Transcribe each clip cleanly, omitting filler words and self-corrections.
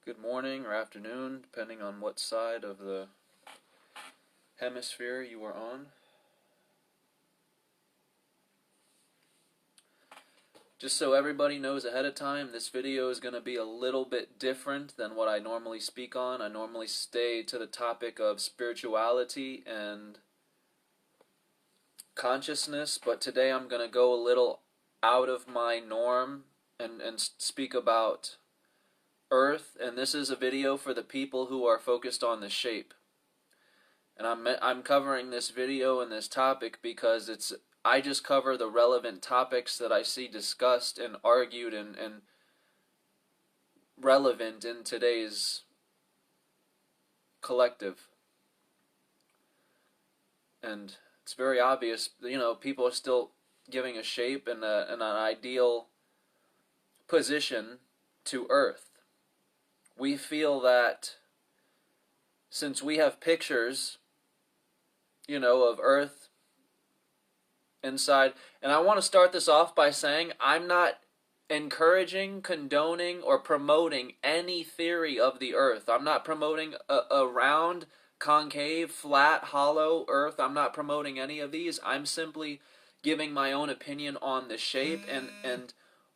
good morning or afternoon, depending on what side of the hemisphere you are on. Just so everybody knows ahead of time, this video is going to be a little bit different than what I normally speak on. I normally stay to the topic of spirituality and consciousness, but today I'm going to go a little out of my norm and speak about Earth, and this is a video for the people who are focused on the shape. And I'm covering this video and this topic because I just cover the relevant topics that I see discussed and argued and relevant in today's collective. And it's very obvious, people are still giving a shape and an ideal position to Earth. We feel that since we have pictures, of Earth inside, and I want to start this off by saying I'm not encouraging, condoning, or promoting any theory of the Earth. I'm not promoting a round, concave, flat, hollow Earth. I'm not promoting any of these. I'm simply giving my own opinion on the shape and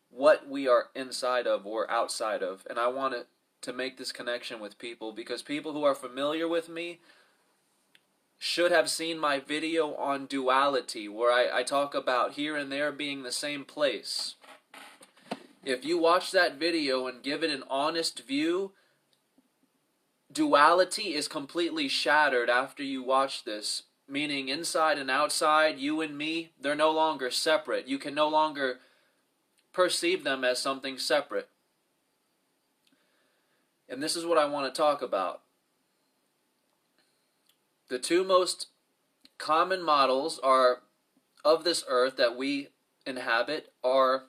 what we are inside of or outside of. And I want to make this connection with people because people who are familiar with me should have seen my video on duality where I talk about here and there being the same place. If you watch that video and give it an honest view, duality is completely shattered after you watch this, meaning inside and outside, you and me, they're no longer separate. You can no longer perceive them as something separate. And this is what I want to talk about. The two most common models of this Earth that we inhabit are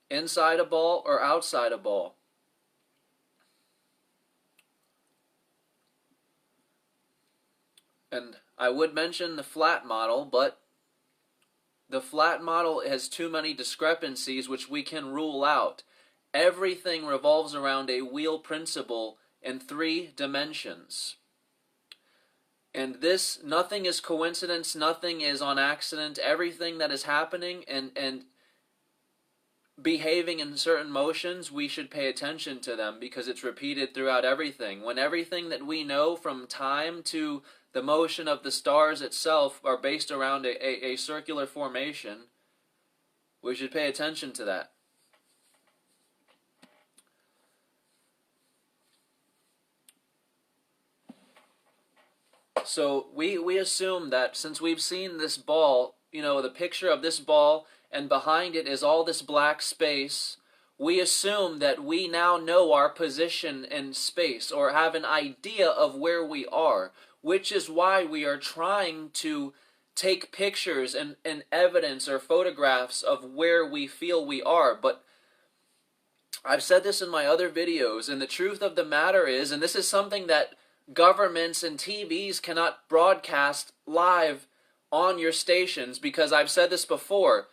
inside a ball or outside a ball. And I would mention the flat model, but the flat model has too many discrepancies which we can rule out. Everything revolves around a wheel principle in 3 dimensions. And nothing is coincidence, nothing is on accident. Everything that is happening and behaving in certain motions, we should pay attention to them because it's repeated throughout everything. When everything that we know from time to the motion of the stars itself are based around a circular formation, we should pay attention to that. So we assume that since we've seen this ball, the picture of this ball, and behind it is all this black space, we assume that we now know our position in space or have an idea of where we are, which is why we are trying to take pictures and evidence or photographs of where we feel we are. But I've said this in my other videos, and the truth of the matter is, and this is something that governments and TVs cannot broadcast live on your stations because I've said this before.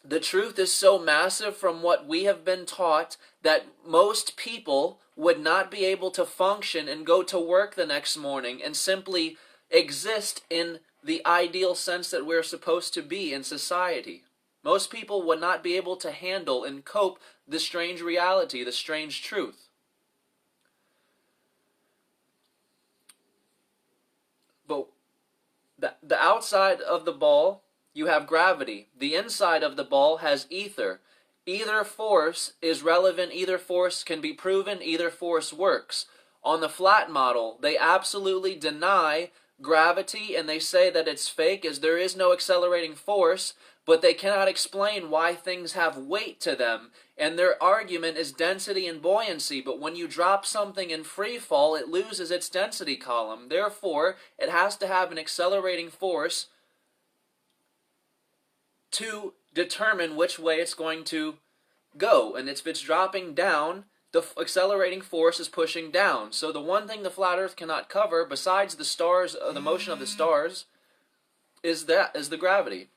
The truth is so massive from what we have been taught that most people would not be able to function and go to work the next morning and simply exist in the ideal sense that we're supposed to be in society. Most people would not be able to handle and cope the strange reality, the strange truth. But the outside of the ball, you have gravity. The inside of the ball has ether. Either force is relevant, either force can be proven, either force works. On the flat model, they absolutely deny gravity and they say that it's fake as there is no accelerating force, but they cannot explain why things have weight to them. And their argument is density and buoyancy, but when you drop something in free fall, it loses its density column. Therefore, it has to have an accelerating force to determine which way it's going to go. And if it's dropping down, the accelerating force is pushing down. So the one thing the flat Earth cannot cover, besides the stars, the motion of the stars, is the gravity.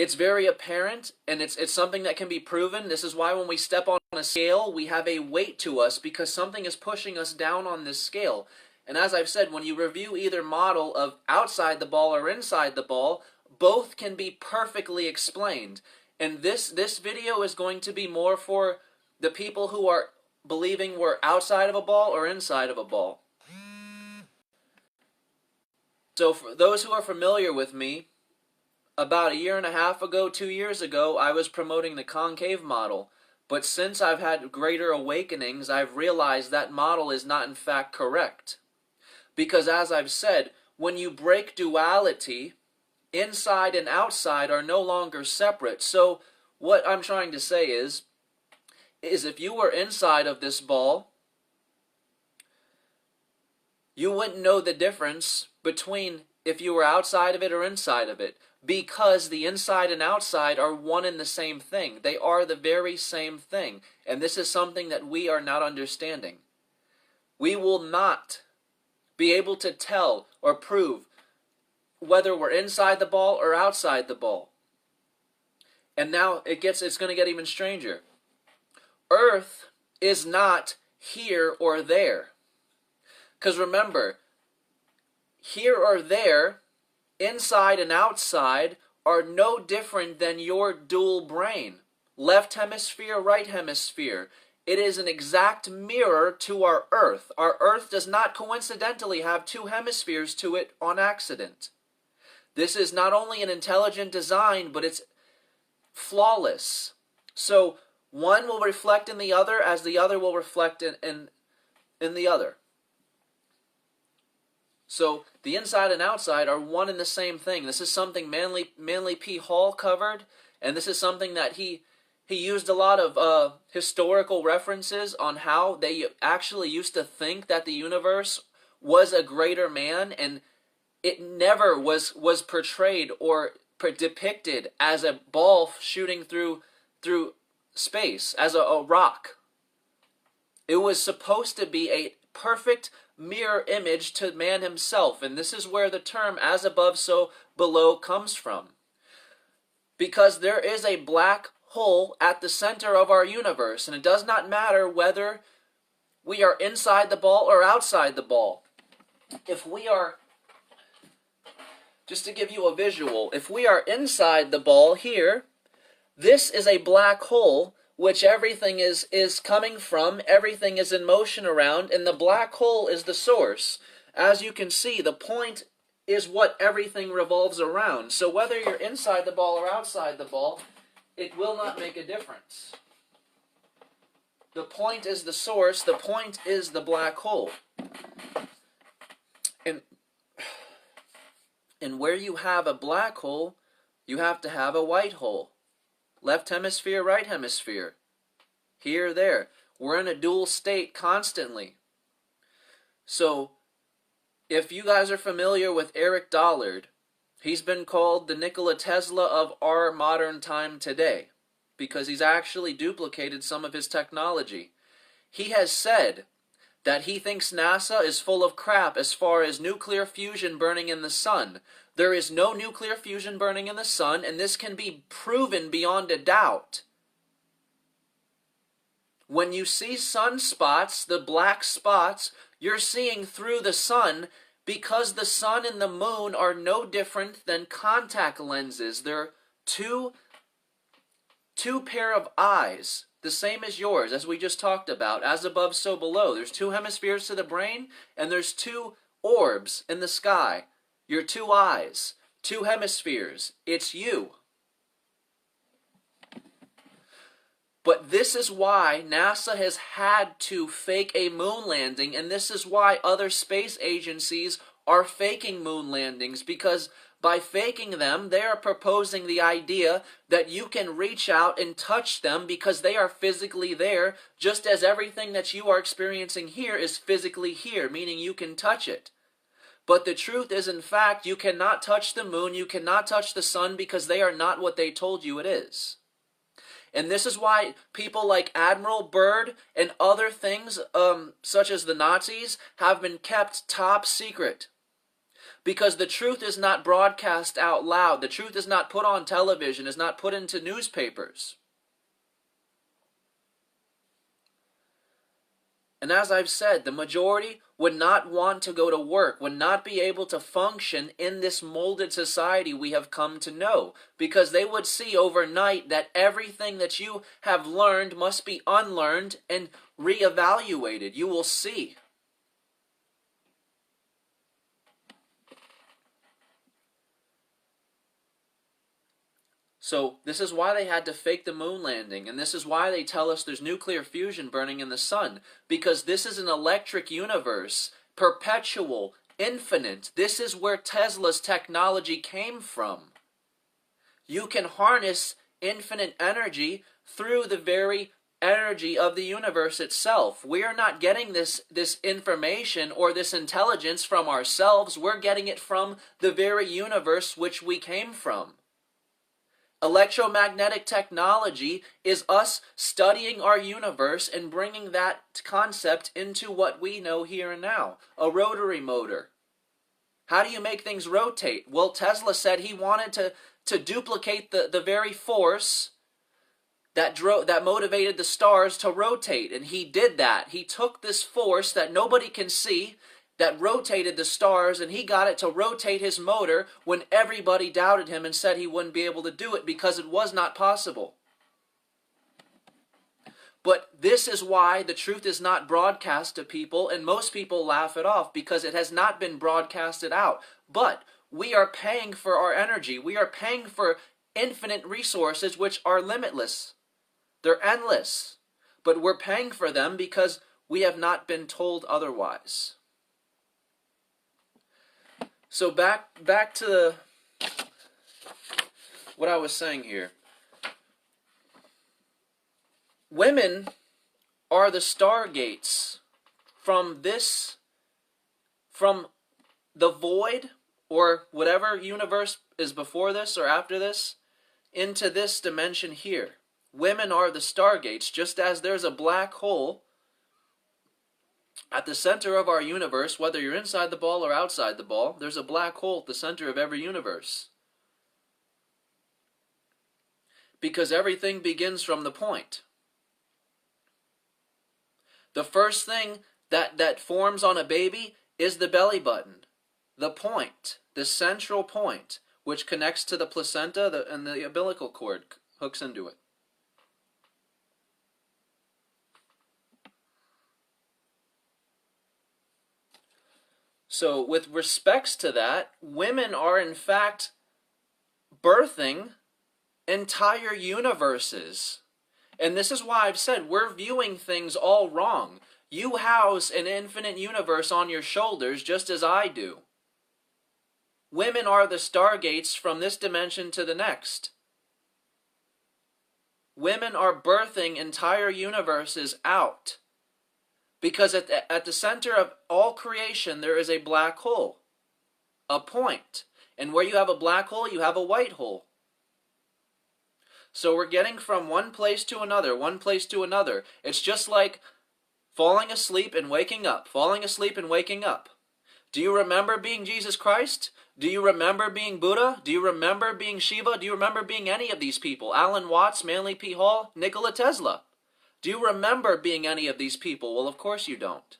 it's very apparent, and it's something that can be proven. This is why when we step on a scale, we have a weight to us, because something is pushing us down on this scale. And as I've said, when you review either model of outside the ball or inside the ball, both can be perfectly explained. And this video is going to be more for the people who are believing we're outside of a ball or inside of a ball. So for those who are familiar with me, about a year and a half ago, 2 years ago, I was promoting the concave model. But since I've had greater awakenings, I've realized that model is not in fact correct. Because as I've said, when you break duality, inside and outside are no longer separate. So what I'm trying to say is if you were inside of this ball, you wouldn't know the difference between if you were outside of it or inside of it, because the inside and outside are one and the same thing. They are the very same thing. And this is something that we are not understanding. We will not be able to tell or prove whether we're inside the ball or outside the ball. And now it's going to get even stranger. Earth is not here or there. Because remember, here or there, inside and outside, are no different than your dual brain. Left hemisphere, right hemisphere. It is an exact mirror to our Earth. Our Earth does not coincidentally have two hemispheres to it on accident. This is not only an intelligent design, but it's flawless. So one will reflect in the other as the other will reflect in the other. So the inside and outside are one and the same thing. This is something Manly P. Hall covered, and this is something that he used a lot of historical references on how they actually used to think that the universe was a greater man, and it never was portrayed or depicted as a ball shooting through space, as a rock. It was supposed to be a perfect mirror image to man himself, and this is where the term as above so below comes from. Because there is a black hole at the center of our universe, and it does not matter whether we are inside the ball or outside the ball. If we are, just to give you a visual, if we are inside the ball here, this is a black hole which everything is coming from, everything is in motion around, and the black hole is the source. As you can see, the point is what everything revolves around. So whether you're inside the ball or outside the ball, it will not make a difference. The point is the source, the point is the black hole. And where you have a black hole, you have to have a white hole. Left hemisphere, right hemisphere. Here, there. We're in a dual state constantly. So, if you guys are familiar with Eric Dollard, he's been called the Nikola Tesla of our modern time today, because he's actually duplicated some of his technology. He has said that he thinks NASA is full of crap as far as nuclear fusion burning in the sun. There is no nuclear fusion burning in the sun, and this can be proven beyond a doubt. When you see sunspots, the black spots, you're seeing through the sun, because the sun and the moon are no different than contact lenses. They're two pair of eyes, the same as yours, as we just talked about, as above, so below. There's two hemispheres to the brain, and there's two orbs in the sky. Your two eyes, two hemispheres. It's you. But this is why NASA has had to fake a moon landing, and this is why other space agencies are faking moon landings, because by faking them, they are proposing the idea that you can reach out and touch them because they are physically there, just as everything that you are experiencing here is physically here, meaning you can touch it. But the truth is, in fact, you cannot touch the moon, you cannot touch the sun, because they are not what they told you it is. And this is why people like Admiral Byrd and other things, such as the Nazis, have been kept top secret. Because the truth is not broadcast out loud. The truth is not put on television, is not put into newspapers. And as I've said, the majority would not want to go to work, would not be able to function in this molded society we have come to know, because they would see overnight that everything that you have learned must be unlearned and reevaluated. You will see. So this is why they had to fake the moon landing, and this is why they tell us there's nuclear fusion burning in the sun, because this is an electric universe, perpetual, infinite. This is where Tesla's technology came from. You can harness infinite energy through the very energy of the universe itself. We are not getting this information or this intelligence from ourselves. We're getting it from the very universe which we came from. Electromagnetic technology is us studying our universe and bringing that concept into what we know here and now. A rotary motor. How do you make things rotate? Well, Tesla said he wanted to duplicate the very force that motivated the stars to rotate, and he did that. He took this force that nobody can see, that rotated the stars, and he got it to rotate his motor when everybody doubted him and said he wouldn't be able to do it because it was not possible. But this is why the truth is not broadcast to people, and most people laugh it off because it has not been broadcasted out. But we are paying for our energy. We are paying for infinite resources which are limitless. They're endless. But we're paying for them because we have not been told otherwise. So back to what I was saying here. Women are the stargates from the void, or whatever universe is before this or after this, into this dimension here. Women are the stargates, just as there's a black hole at the center of our universe. Whether you're inside the ball or outside the ball, there's a black hole at the center of every universe. Because everything begins from the point. The first thing that forms on a baby is the belly button. The point, the central point, which connects to the placenta and the umbilical cord hooks into it. So with respects to that, women are in fact birthing entire universes. And this is why I've said we're viewing things all wrong. You house an infinite universe on your shoulders just as I do. Women are the stargates from this dimension to the next. Women are birthing entire universes out. Because at the center of all creation there is a black hole. A point. And where you have a black hole, you have a white hole. So we're getting from one place to another, one place to another. It's just like falling asleep and waking up, falling asleep and waking up. Do you remember being Jesus Christ? Do you remember being Buddha? Do you remember being Shiva? Do you remember being any of these people? Alan Watts, Manly P. Hall, Nikola Tesla. Do you remember being any of these people? Well, of course you don't.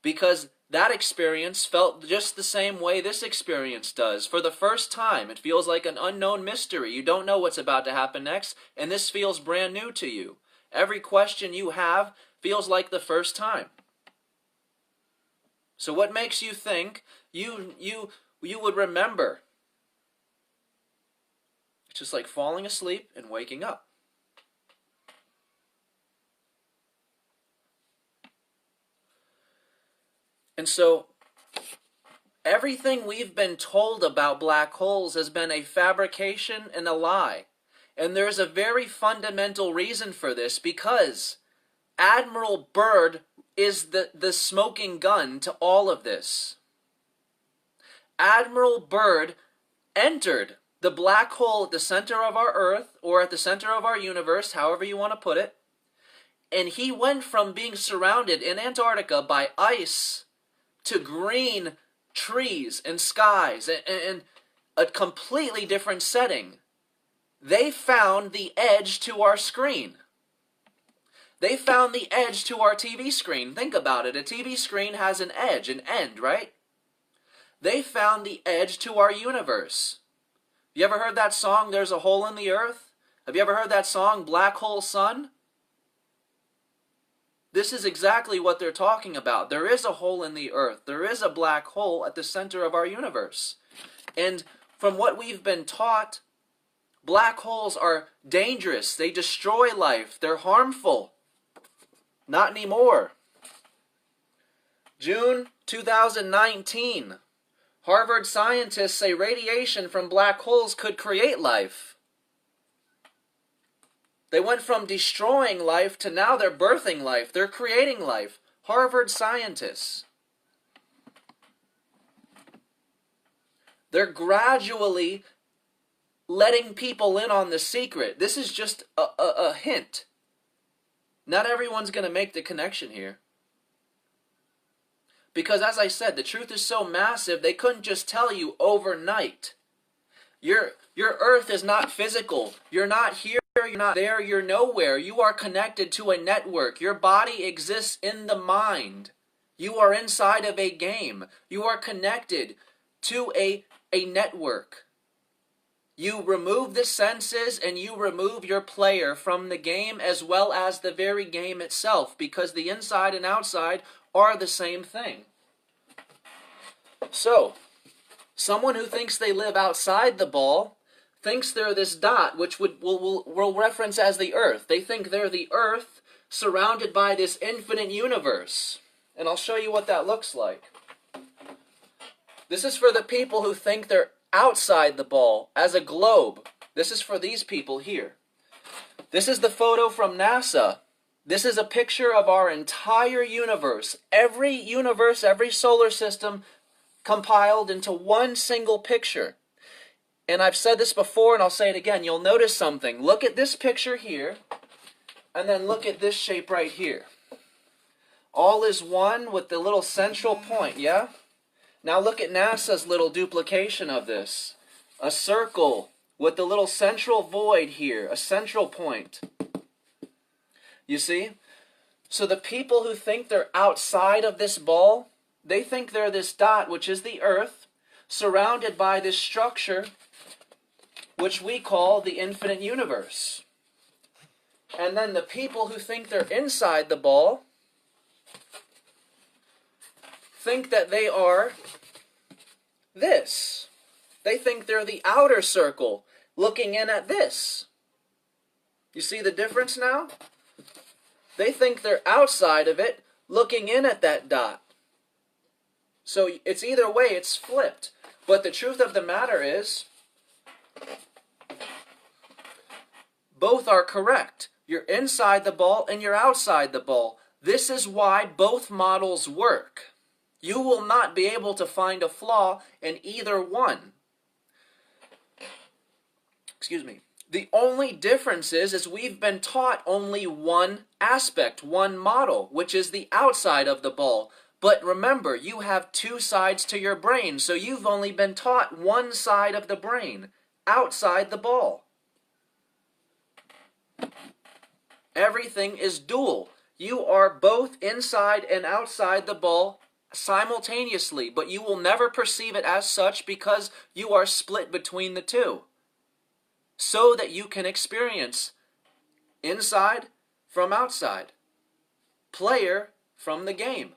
Because that experience felt just the same way this experience does. For the first time, it feels like an unknown mystery. You don't know what's about to happen next, and this feels brand new to you. Every question you have feels like the first time. So what makes you think you would remember? It's just like falling asleep and waking up. And so, everything we've been told about black holes has been a fabrication and a lie. And there's a very fundamental reason for this, because Admiral Byrd is the smoking gun to all of this. Admiral Byrd entered the black hole at the center of our Earth, or at the center of our universe, however you want to put it, and he went from being surrounded in Antarctica by ice to green trees and skies and a completely different setting. They found the edge to our screen. They found the edge to our TV screen. Think about it. A TV screen has an edge, an end, right? They found the edge to our universe. You ever heard that song, There's a Hole in the Earth? Have you ever heard that song, Black Hole Sun? This is exactly what they're talking about. There is a hole in the earth. There is a black hole at the center of our universe. And from what we've been taught, black holes are dangerous. They destroy life. They're harmful. Not anymore. June 2019. Harvard scientists say radiation from black holes could create life. They went from destroying life to now they're birthing life. They're creating life. Harvard scientists. They're gradually letting people in on the secret. This is just a hint. Not everyone's going to make the connection here. Because as I said, the truth is so massive, they couldn't just tell you overnight. Your earth is not physical. You're not here, you're not there, you're nowhere. You are connected to a network. Your body exists in the mind. You are inside of a game. You are connected to a network. You remove the senses and you remove your player from the game as well as the very game itself, because the inside and outside are the same thing. So, someone who thinks they live outside the ball thinks they're this dot, which we'll reference as the earth. They think they're the earth surrounded by this infinite universe. And I'll show you what that looks like. This is for the people who think they're outside the ball as a globe. This is for these people here. This is the photo from NASA. This is a picture of our entire universe. Every universe, every solar system compiled into one single picture. And I've said this before and I'll say it again. You'll notice something. Look at this picture here and then look at this shape right here. All is one with the little central point, yeah? Now look at NASA's little duplication of this. A circle with the little central void here, a central point. You see? So the people who think they're outside of this ball, they think they're this dot, which is the earth, surrounded by this structure, which we call the infinite universe. And then the people who think they're inside the ball think that they are this. They think they're the outer circle looking in at this. You see the difference now? They think they're outside of it looking in at that dot. So it's either way, it's flipped. But the truth of the matter is, both are correct. You're inside the ball and you're outside the ball. This is why both models work. You will not be able to find a flaw in either one. Excuse me. The only difference is we've been taught only one aspect, one model, which is the outside of the ball. But remember, you have two sides to your brain, so you've only been taught one side of the brain, outside the ball. Everything is dual. You are both inside and outside the ball simultaneously, but you will never perceive it as such because you are split between the two. So that you can experience inside from outside, player from the game.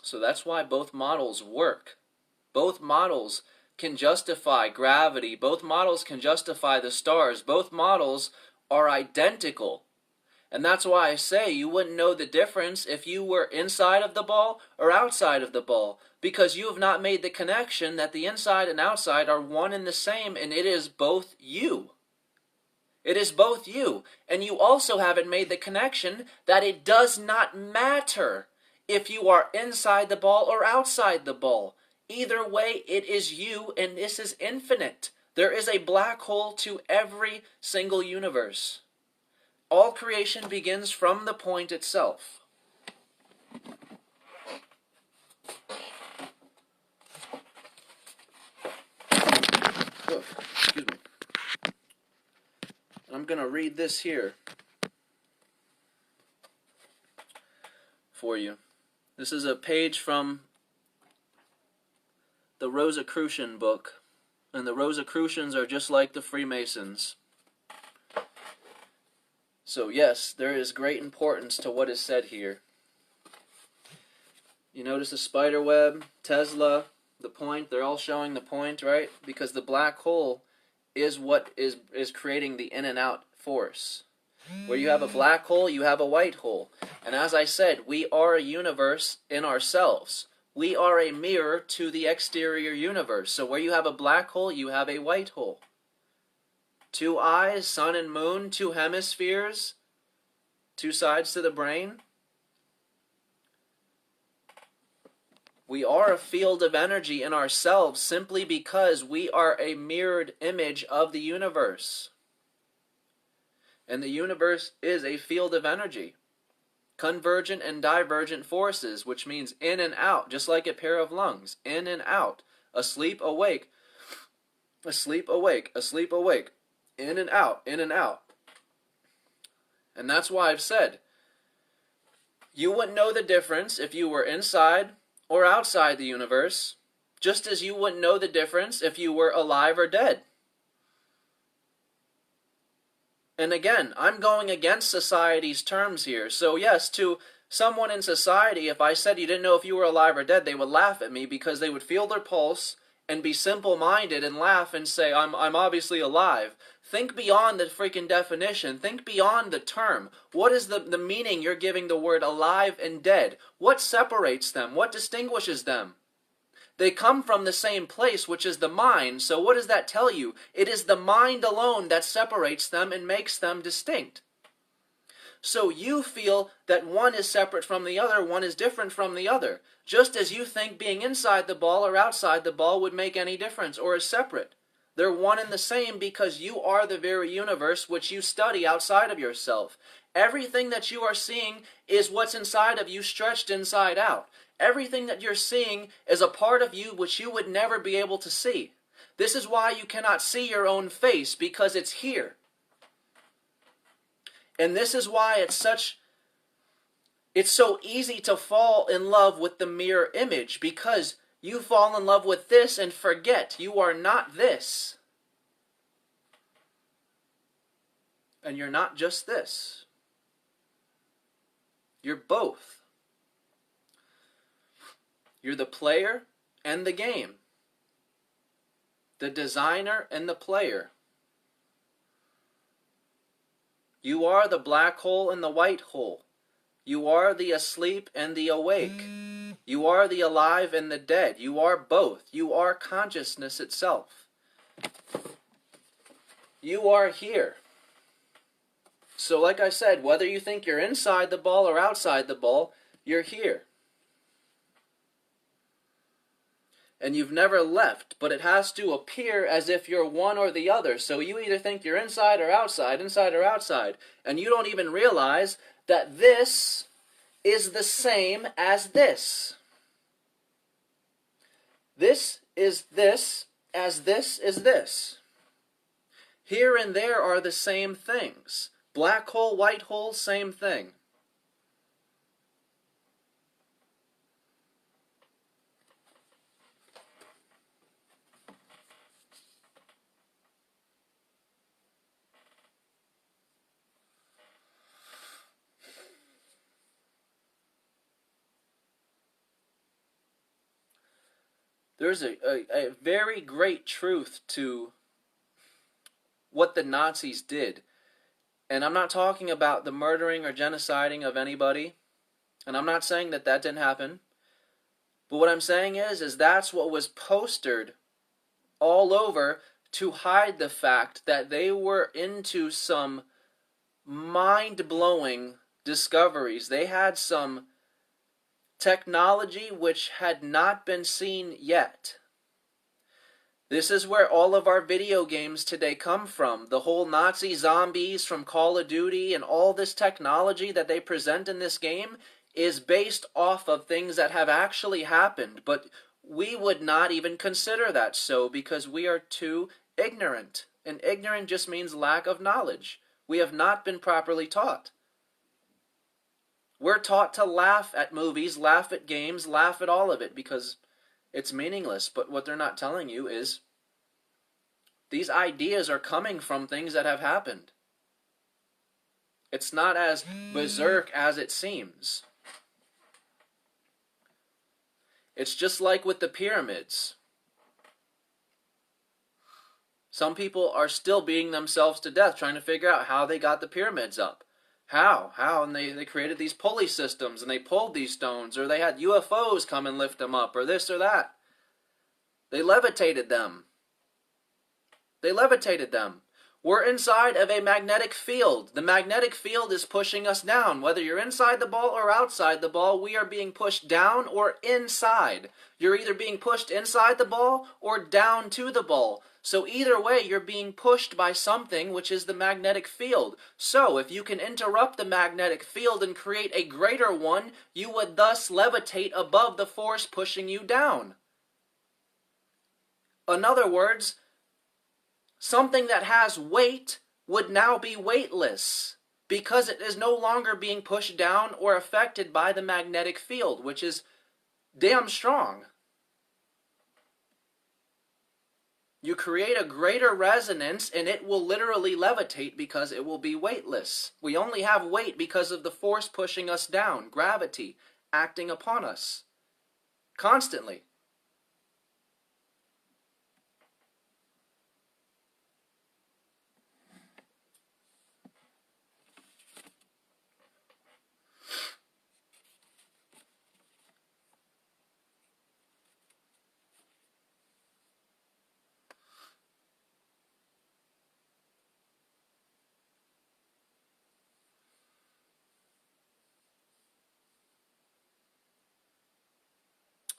So that's why both models work. Both models can justify gravity. Both models can justify the stars. Both models are identical. And that's why I say you wouldn't know the difference if you were inside of the ball or outside of the ball, because you have not made the connection that the inside and outside are one and the same, and it is both you. It is both you. And you also haven't made the connection that it does not matter if you are inside the ball or outside the ball. Either way, it is you, and this is infinite. There is a black hole to every single universe. All creation begins from the point itself. Oh, excuse me. I'm going to read this here for you. This is a page from the Rosicrucian book. And the Rosicrucians are just like the Freemasons. So yes, there is great importance to what is said here. You notice the spider web, Tesla, the point, they're all showing the point, right? Because the black hole is what is creating the in and out force. Where you have a black hole, you have a white hole. And as I said, we are a universe in ourselves. We are a mirror to the exterior universe. So where you have a black hole, you have a white hole. Two eyes, sun and moon, two hemispheres, two sides to the brain. We are a field of energy in ourselves simply because we are a mirrored image of the universe. And the universe is a field of energy. Convergent and divergent forces, which means in and out, just like a pair of lungs. In and out. Asleep, awake. Asleep, awake. Asleep, awake. In and out. In and out. And that's why I've said, you wouldn't know the difference if you were inside or outside the universe, just as you wouldn't know the difference if you were alive or dead. And again, I'm going against society's terms here. So yes, to someone in society, if I said you didn't know if you were alive or dead, they would laugh at me because they would feel their pulse and be simple-minded and laugh and say, I'm obviously alive. Think beyond the freaking definition. Think beyond the term. What is the meaning you're giving the word alive and dead? What separates them? What distinguishes them? They come from the same place, which is the mind. So what does that tell you? It is the mind alone that separates them and makes them distinct. So you feel that one is separate from the other, one is different from the other. Just as you think being inside the ball or outside the ball would make any difference or is separate. They're one and the same because you are the very universe which you study outside of yourself. Everything that you are seeing is what's inside of you stretched inside out. Everything that you're seeing is a part of you which you would never be able to see. This is why you cannot see your own face, because it's here. And this is why it's so easy to fall in love with the mirror image, because you fall in love with this and forget you are not this. And you're not just this. You're both. You're the player and the game. The designer and the player. You are the black hole and the white hole. You are the asleep and the awake. You are the alive and the dead. You are both. You are consciousness itself. You are here. So like I said, whether you think you're inside the ball or outside the ball, you're here. And you've never left, but it has to appear as if you're one or the other. So you either think you're inside or outside, and you don't even realize that this is the same as this. This is this as this is this. Here and there are the same things. Black hole, white hole, same thing. There's a very great truth to what the Nazis did. And I'm not talking about the murdering or genociding of anybody. And I'm not saying that that didn't happen. But what I'm saying is that's what was postered all over to hide the fact that they were into some mind-blowing discoveries. They had some technology which had not been seen yet. This is where all of our video games today come from. The whole Nazi zombies from Call of Duty and all this technology that they present in this game is based off of things that have actually happened. But we would not even consider that so because we are too ignorant. And ignorant just means lack of knowledge. We have not been properly taught. We're taught to laugh at movies, laugh at games, laugh at all of it because it's meaningless. But what they're not telling you is these ideas are coming from things that have happened. It's not as berserk as it seems. It's just like with the pyramids. Some people are still beating themselves to death trying to figure out how they got the pyramids up. How? And they created these pulley systems and they pulled these stones, or they had UFOs come and lift them up, or this or that. They levitated them. We're inside of a magnetic field. The magnetic field is pushing us down. Whether you're inside the ball or outside the ball, we are being pushed down or inside. You're either being pushed inside the ball or down to the ball. So either way, you're being pushed by something, which is the magnetic field. So if you can interrupt the magnetic field and create a greater one, you would thus levitate above the force pushing you down. In other words, something that has weight would now be weightless because it is no longer being pushed down or affected by the magnetic field, which is damn strong. You create a greater resonance and it will literally levitate because it will be weightless. We only have weight because of the force pushing us down, gravity acting upon us constantly.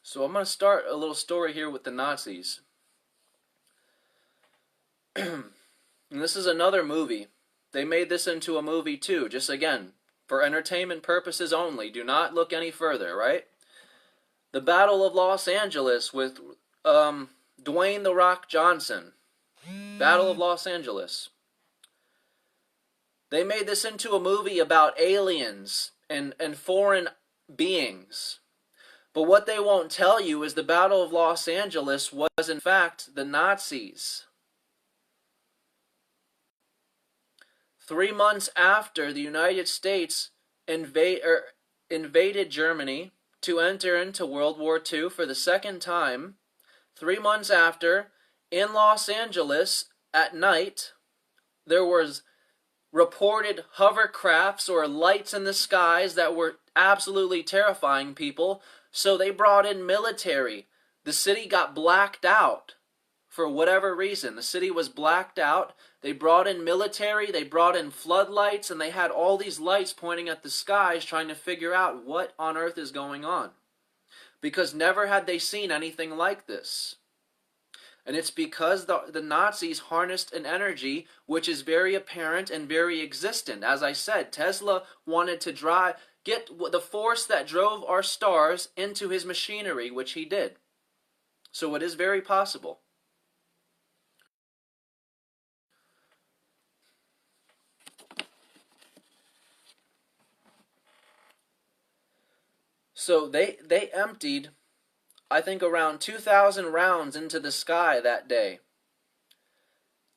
So I'm going to start a little story here with the Nazis. And this is another movie. They made this into a movie too, just again, for entertainment purposes only. Do not look any further, right? The Battle of Los Angeles with Dwayne "The Rock" Johnson. Battle of Los Angeles. They made this into a movie about aliens and foreign beings. But what they won't tell you is the Battle of Los Angeles was in fact the Nazis. 3 months after the United States invaded Germany to enter into World War II for the second time, 3 months after, in Los Angeles at night, there was reported hovercrafts or lights in the skies that were absolutely terrifying people. So they brought in military. The city got blacked out for whatever reason. The city was blacked out. They brought in military, they brought in floodlights, and they had all these lights pointing at the skies trying to figure out what on earth is going on. Because never had they seen anything like this. And it's because the Nazis harnessed an energy which is very apparent and very existent. As I said, Tesla wanted to get the force that drove our stars into his machinery, which he did. So it is very possible. So they emptied, I think, around 2,000 rounds into the sky that day.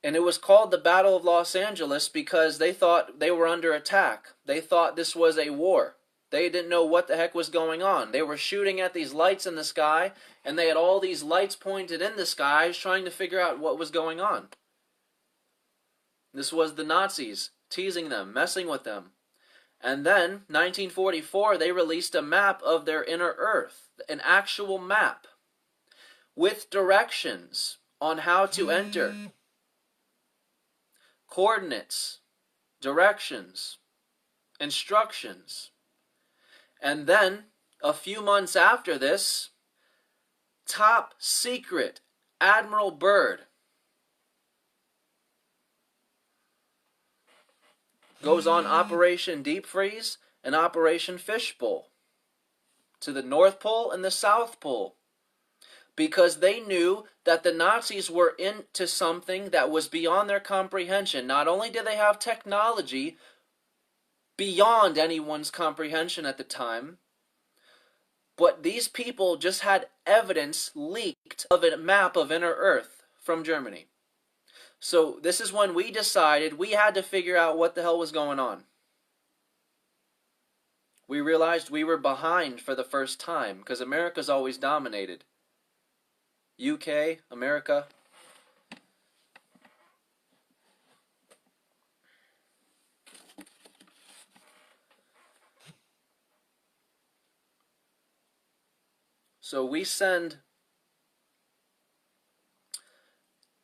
And it was called the Battle of Los Angeles because they thought they were under attack. They thought this was a war. They didn't know what the heck was going on. They were shooting at these lights in the sky, and they had all these lights pointed in the skies trying to figure out what was going on. This was the Nazis teasing them, messing with them. And then, 1944, they released a map of their inner Earth, an actual map, with directions on how to enter, coordinates, directions, instructions. And then, a few months after this, top secret Admiral Byrd goes on Operation Deep Freeze and Operation Fishbowl to the North Pole and the South Pole, because they knew that the Nazis were into something that was beyond their comprehension. Not only did they have technology beyond anyone's comprehension at the time, but these people just had evidence leaked of a map of inner Earth from Germany. So this is when we decided we had to figure out what the hell was going on. We realized we were behind for the first time, because America's always dominated. UK, America. So we send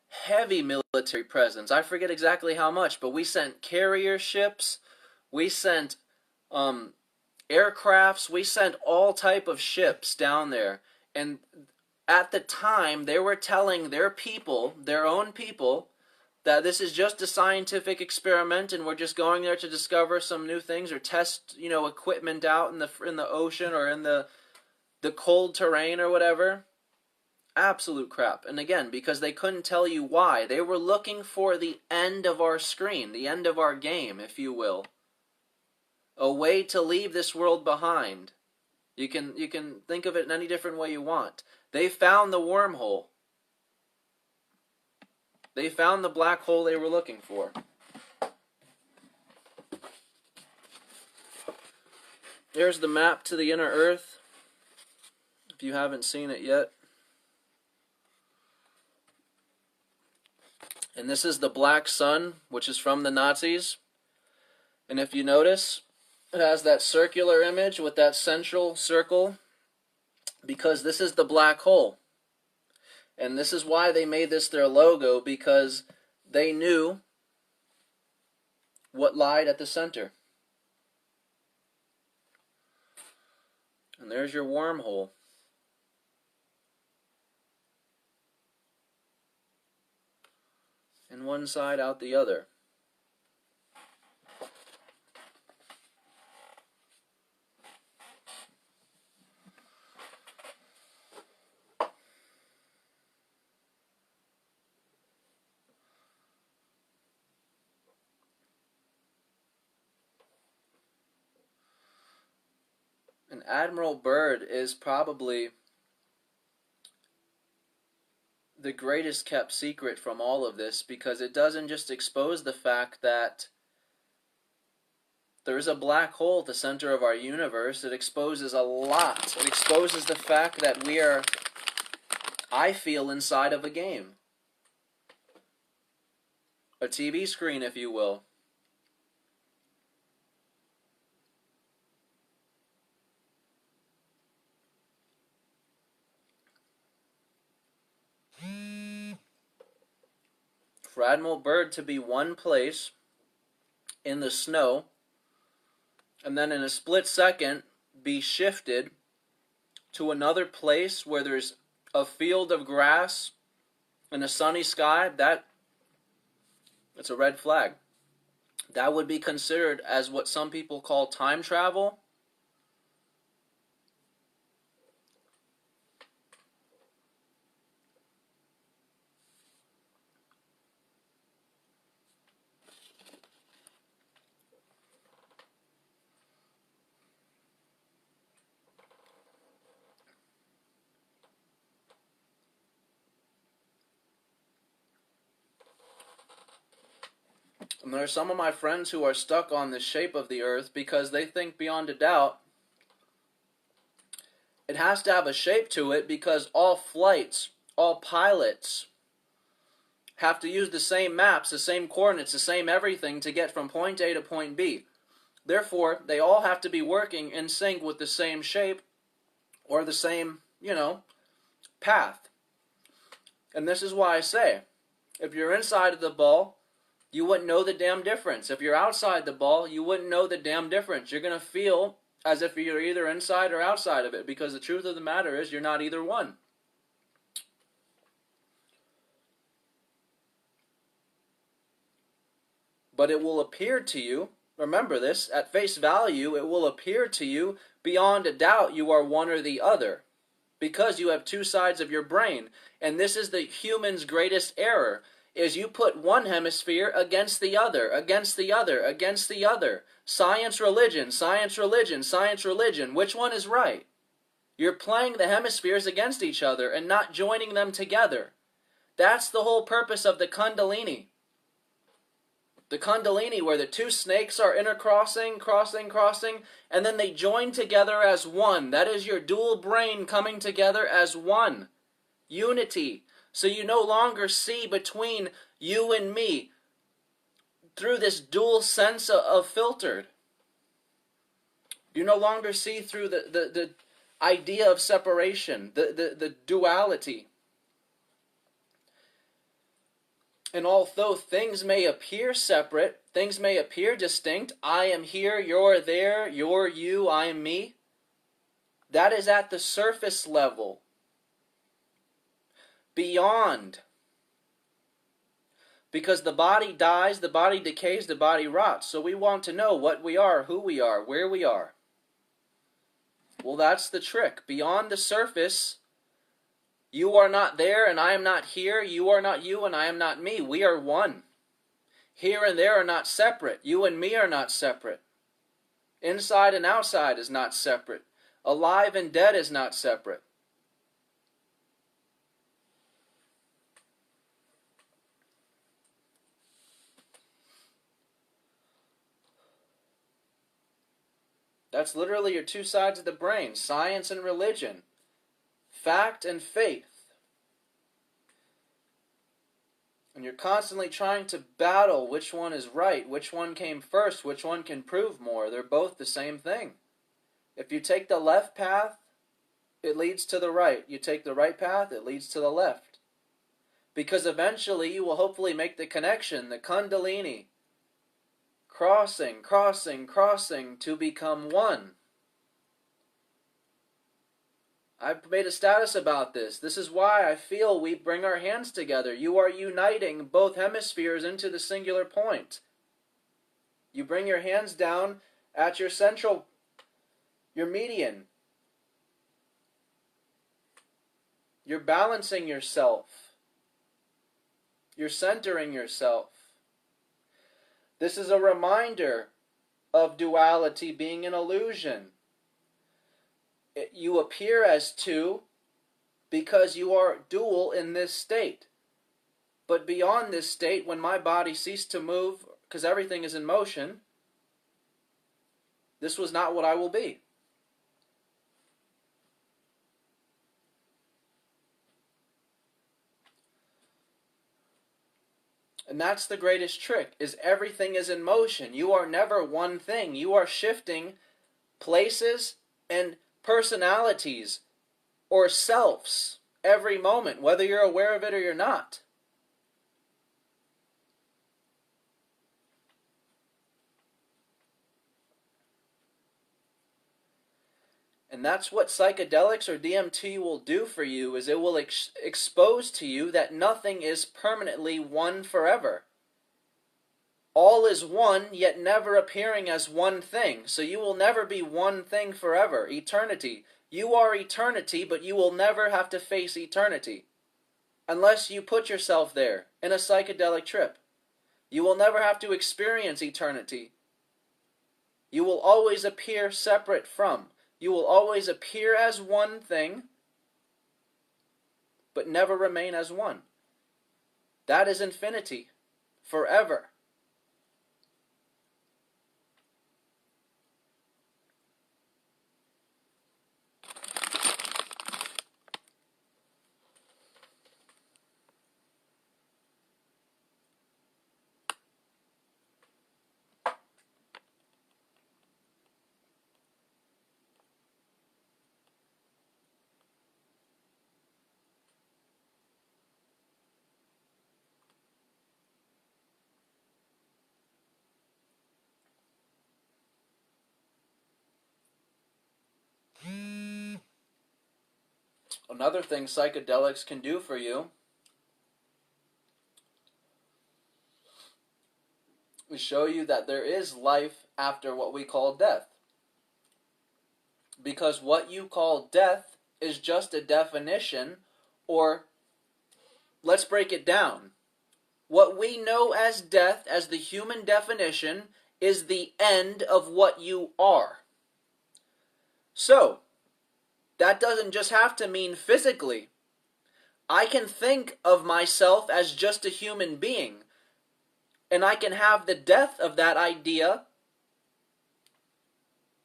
heavy military presence. I forget exactly how much, but we sent carrier ships, we sent aircrafts, we sent all type of ships down there. And at the time, they were telling their people, their own people, that this is just a scientific experiment and we're just going there to discover some new things or test, equipment out in the ocean or in the cold terrain or whatever. Absolute crap. And again, because they couldn't tell you why. They were looking for the end of our screen, the end of our game, if you will. A way to leave this world behind. You can think of it in any different way you want. They found the wormhole. They found the black hole they were looking for. There's the map to the inner Earth, if you haven't seen it yet. And this is the black sun, which is from the Nazis. And if you notice, it has that circular image with that central circle, because this is the black hole. And this is why they made this their logo, because they knew what lied at the center. And there's your wormhole. In one side, out the other. And Admiral Byrd is probably the greatest kept secret from all of this, because it doesn't just expose the fact that there is a black hole at the center of our universe. It exposes a lot. It exposes the fact that we are, I feel, inside of a game. A TV screen, if you will. For Admiral Byrd to be one place in the snow, and then in a split second be shifted to another place where there's a field of grass and a sunny sky, that's a red flag. That would be considered as what some people call time travel. And there are some of my friends who are stuck on the shape of the Earth because they think beyond a doubt it has to have a shape to it, because all flights, all pilots have to use the same maps, the same coordinates, the same everything to get from point A to point B. Therefore, they all have to be working in sync with the same shape or the same, path. And this is why I say, if you're inside of the ball, you wouldn't know the damn difference. If you're outside the ball, you wouldn't know the damn difference. You're going to feel as if you're either inside or outside of it, because the truth of the matter is you're not either one. But it will appear to you, remember this, at face value, it will appear to you beyond a doubt you are one or the other, because you have two sides of your brain. And this is the human's greatest error, is you put one hemisphere against the other, against the other, against the other. Science, religion, science, religion, science, religion. Which one is right? You're playing the hemispheres against each other and not joining them together. That's the whole purpose of the Kundalini. The Kundalini, where the two snakes are intercrossing, crossing, and then they join together as one. That is your dual brain coming together as one. Unity. So you no longer see between you and me through this dual sense of filtered. You no longer see through the idea of separation, the duality. And although things may appear separate, things may appear distinct, I am here, you're there, you're you, I am me, that is at the surface level. Beyond. Because the body dies, the body decays, the body rots. So we want to know what we are, who we are, where we are. Well, that's the trick. Beyond the surface, you are not there and I am not here. You are not you and I am not me. We are one. Here and there are not separate. You and me are not separate. Inside and outside is not separate. Alive and dead is not separate. That's literally your two sides of the brain, science and religion, fact and faith. And you're constantly trying to battle which one is right, which one came first, which one can prove more. They're both the same thing. If you take the left path, it leads to the right. You take the right path, it leads to the left. Because eventually you will hopefully make the connection, the Kundalini, crossing, crossing, crossing to become one. I've made a status about this. This is why I feel we bring our hands together. You are uniting both hemispheres into the singular point. You bring your hands down at your central, your median. You're balancing yourself. You're centering yourself. This is a reminder of duality being an illusion. You appear as two because you are dual in this state. But beyond this state, when my body ceased to move, because everything is in motion, this was not what I will be. And that's the greatest trick, is everything is in motion. You are never one thing. You are shifting places and personalities or selves every moment, whether you're aware of it or you're not. And that's what psychedelics or DMT will do for you, is it will expose to you that nothing is permanently one forever. All is one, yet never appearing as one thing. So you will never be one thing forever. Eternity. You are eternity, but you will never have to face eternity. Unless you put yourself there in a psychedelic trip. You will never have to experience eternity. You will always appear separate from. You will always appear as one thing, but never remain as one. That is infinity. Forever. Another thing psychedelics can do for you is show you that there is life after what we call death. Because what you call death is just a definition, or let's break it down. What we know as death, as the human definition, is the end of what you are. So, that doesn't just have to mean physically. I can think of myself as just a human being, and I can have the death of that idea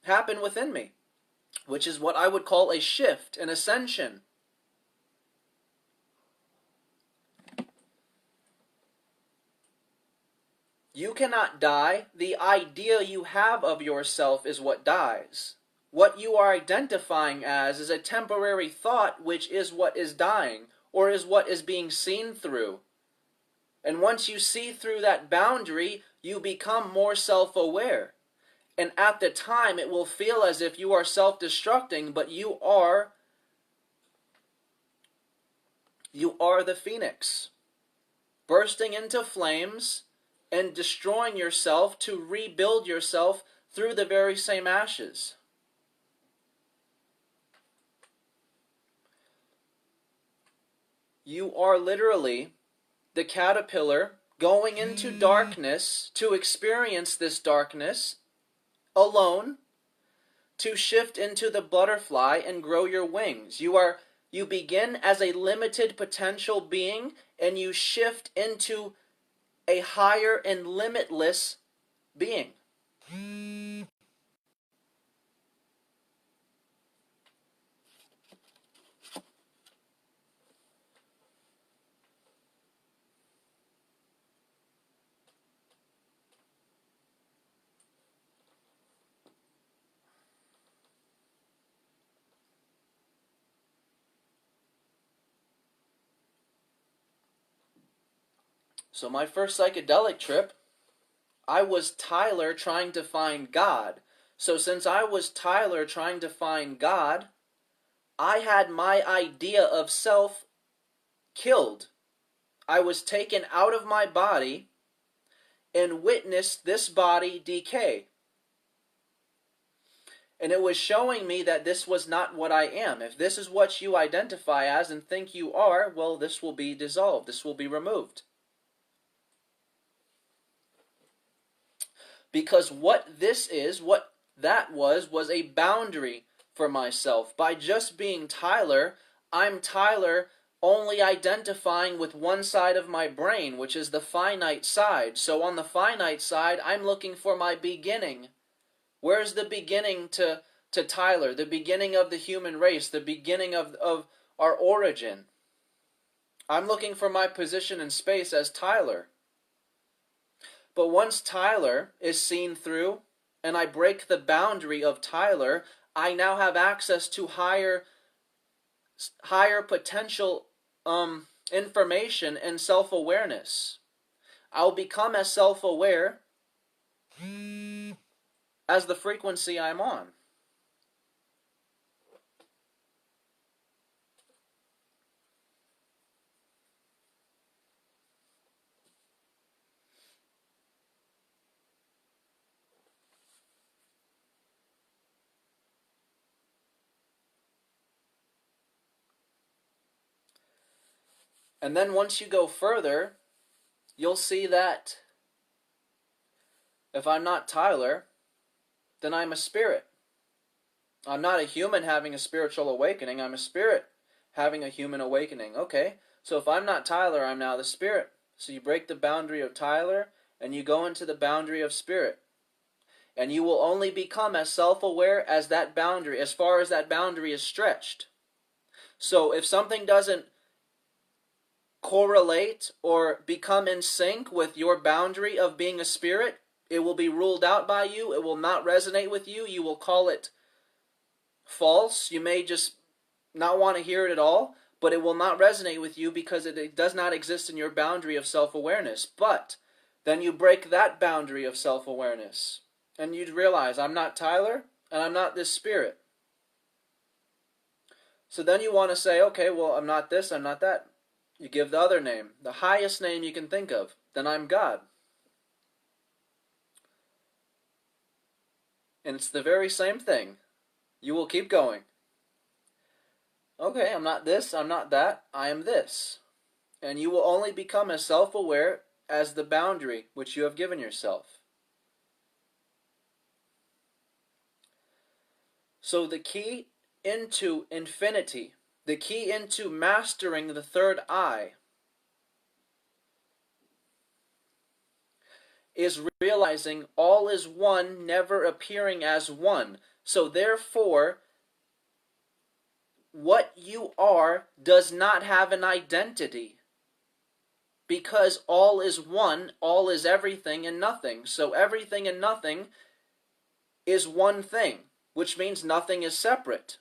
happen within me, which is what I would call a shift, an ascension. You cannot die. The idea you have of yourself is what dies. What you are identifying as is a temporary thought, which is what is dying, or is what is being seen through. And once you see through that boundary, you become more self-aware. And at the time, it will feel as if you are self-destructing, but you are the phoenix, bursting into flames and destroying yourself to rebuild yourself through the very same ashes. You are literally the caterpillar going into darkness to experience this darkness alone, to shift into the butterfly and grow your wings. You begin as a limited potential being, and you shift into a higher and limitless being. So my first psychedelic trip, I was Tyler trying to find God. So since I was Tyler trying to find God, I had my idea of self killed. I was taken out of my body and witnessed this body decay. And it was showing me that this was not what I am. If this is what you identify as and think you are, well, this will be dissolved. This will be removed. Because what this is, what that was a boundary for myself. By just being Tyler, I'm Tyler only identifying with one side of my brain, which is the finite side. So on the finite side, I'm looking for my beginning. Where's the beginning to Tyler? The beginning of the human race, the beginning of our origin. I'm looking for my position in space as Tyler. But once Tyler is seen through, and I break the boundary of Tyler, I now have access to higher potential information and self-awareness. I'll become as self-aware as the frequency I'm on. And then once you go further, you'll see that if I'm not Tyler, then I'm a spirit. I'm not a human having a spiritual awakening. I'm a spirit having a human awakening. Okay, so if I'm not Tyler, I'm now the spirit. So you break the boundary of Tyler, and you go into the boundary of spirit. And you will only become as self-aware as that boundary, as far as that boundary is stretched. So if something doesn't correlate or become in sync with your boundary of being a spirit, it will be ruled out by you. It will not resonate with you. You will call it false. You may just not want to hear it at all, but it will not resonate with you because it does not exist in your boundary of self-awareness. But then you break that boundary of self-awareness, and you'd realize I'm not Tyler, and I'm not this spirit. So then you want to say, okay, well, I'm not this, I'm not that. You give the other name, the highest name you can think of. Then I'm God. And it's the very same thing. You will keep going. Okay, I'm not this, I'm not that, I am this. And you will only become as self-aware as the boundary which you have given yourself. So the key into infinity, the key into mastering the third eye, is realizing all is one, never appearing as one. So therefore, what you are does not have an identity. Because all is one, all is everything and nothing. So everything and nothing is one thing, which means nothing is separate.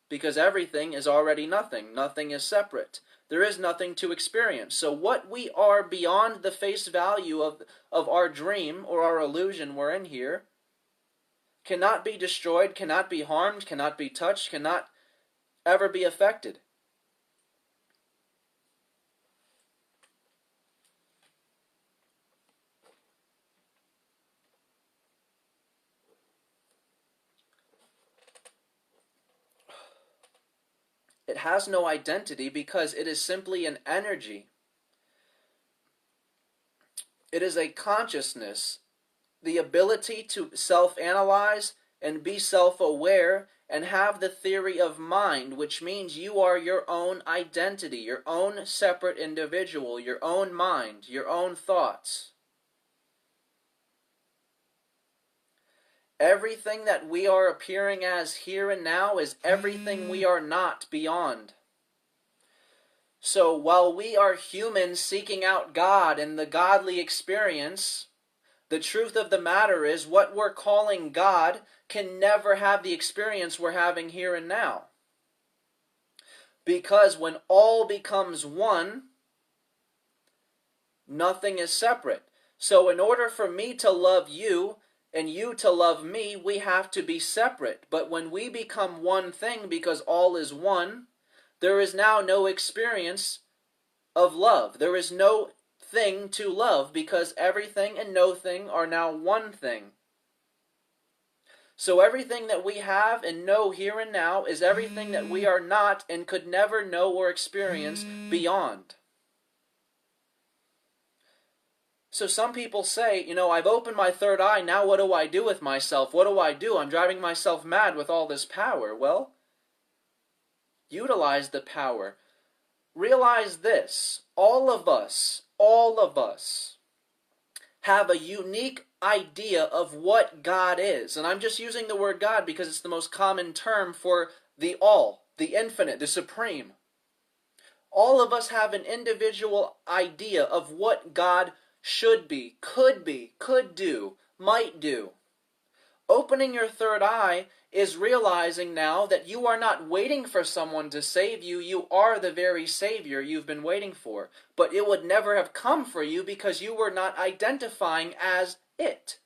Because everything is already nothing. Nothing is separate. There is nothing to experience. So what we are beyond the face value of our dream or our illusion we're in here cannot be destroyed, cannot be harmed, cannot be touched, cannot ever be affected. It has no identity because it is simply an energy. It is a consciousness, the ability to self-analyze and be self-aware and have the theory of mind, which means you are your own identity, your own separate individual, your own mind, your own thoughts. Everything that we are appearing as here and now is everything we are not beyond. So while we are humans seeking out God and the godly experience, the truth of the matter is what we're calling God can never have the experience we're having here and now. Because when all becomes one, nothing is separate. So in order for me to love you, and you to love me, we have to be separate. But when we become one thing because all is one, there is now no experience of love. There is no thing to love because everything and no thing are now one thing. So everything that we have and know here and now is everything that we are not and could never know or experience beyond. So some people say, I've opened my third eye, now what do I do with myself? What do I do? I'm driving myself mad with all this power. Well, utilize the power. Realize this, all of us have a unique idea of what God is. And I'm just using the word God because it's the most common term for the all, the infinite, the supreme. All of us have an individual idea of what God should be, could do, might do. Opening your third eye is realizing now that you are not waiting for someone to save you. You are the very Savior you've been waiting for. But it would never have come for you because you were not identifying as it.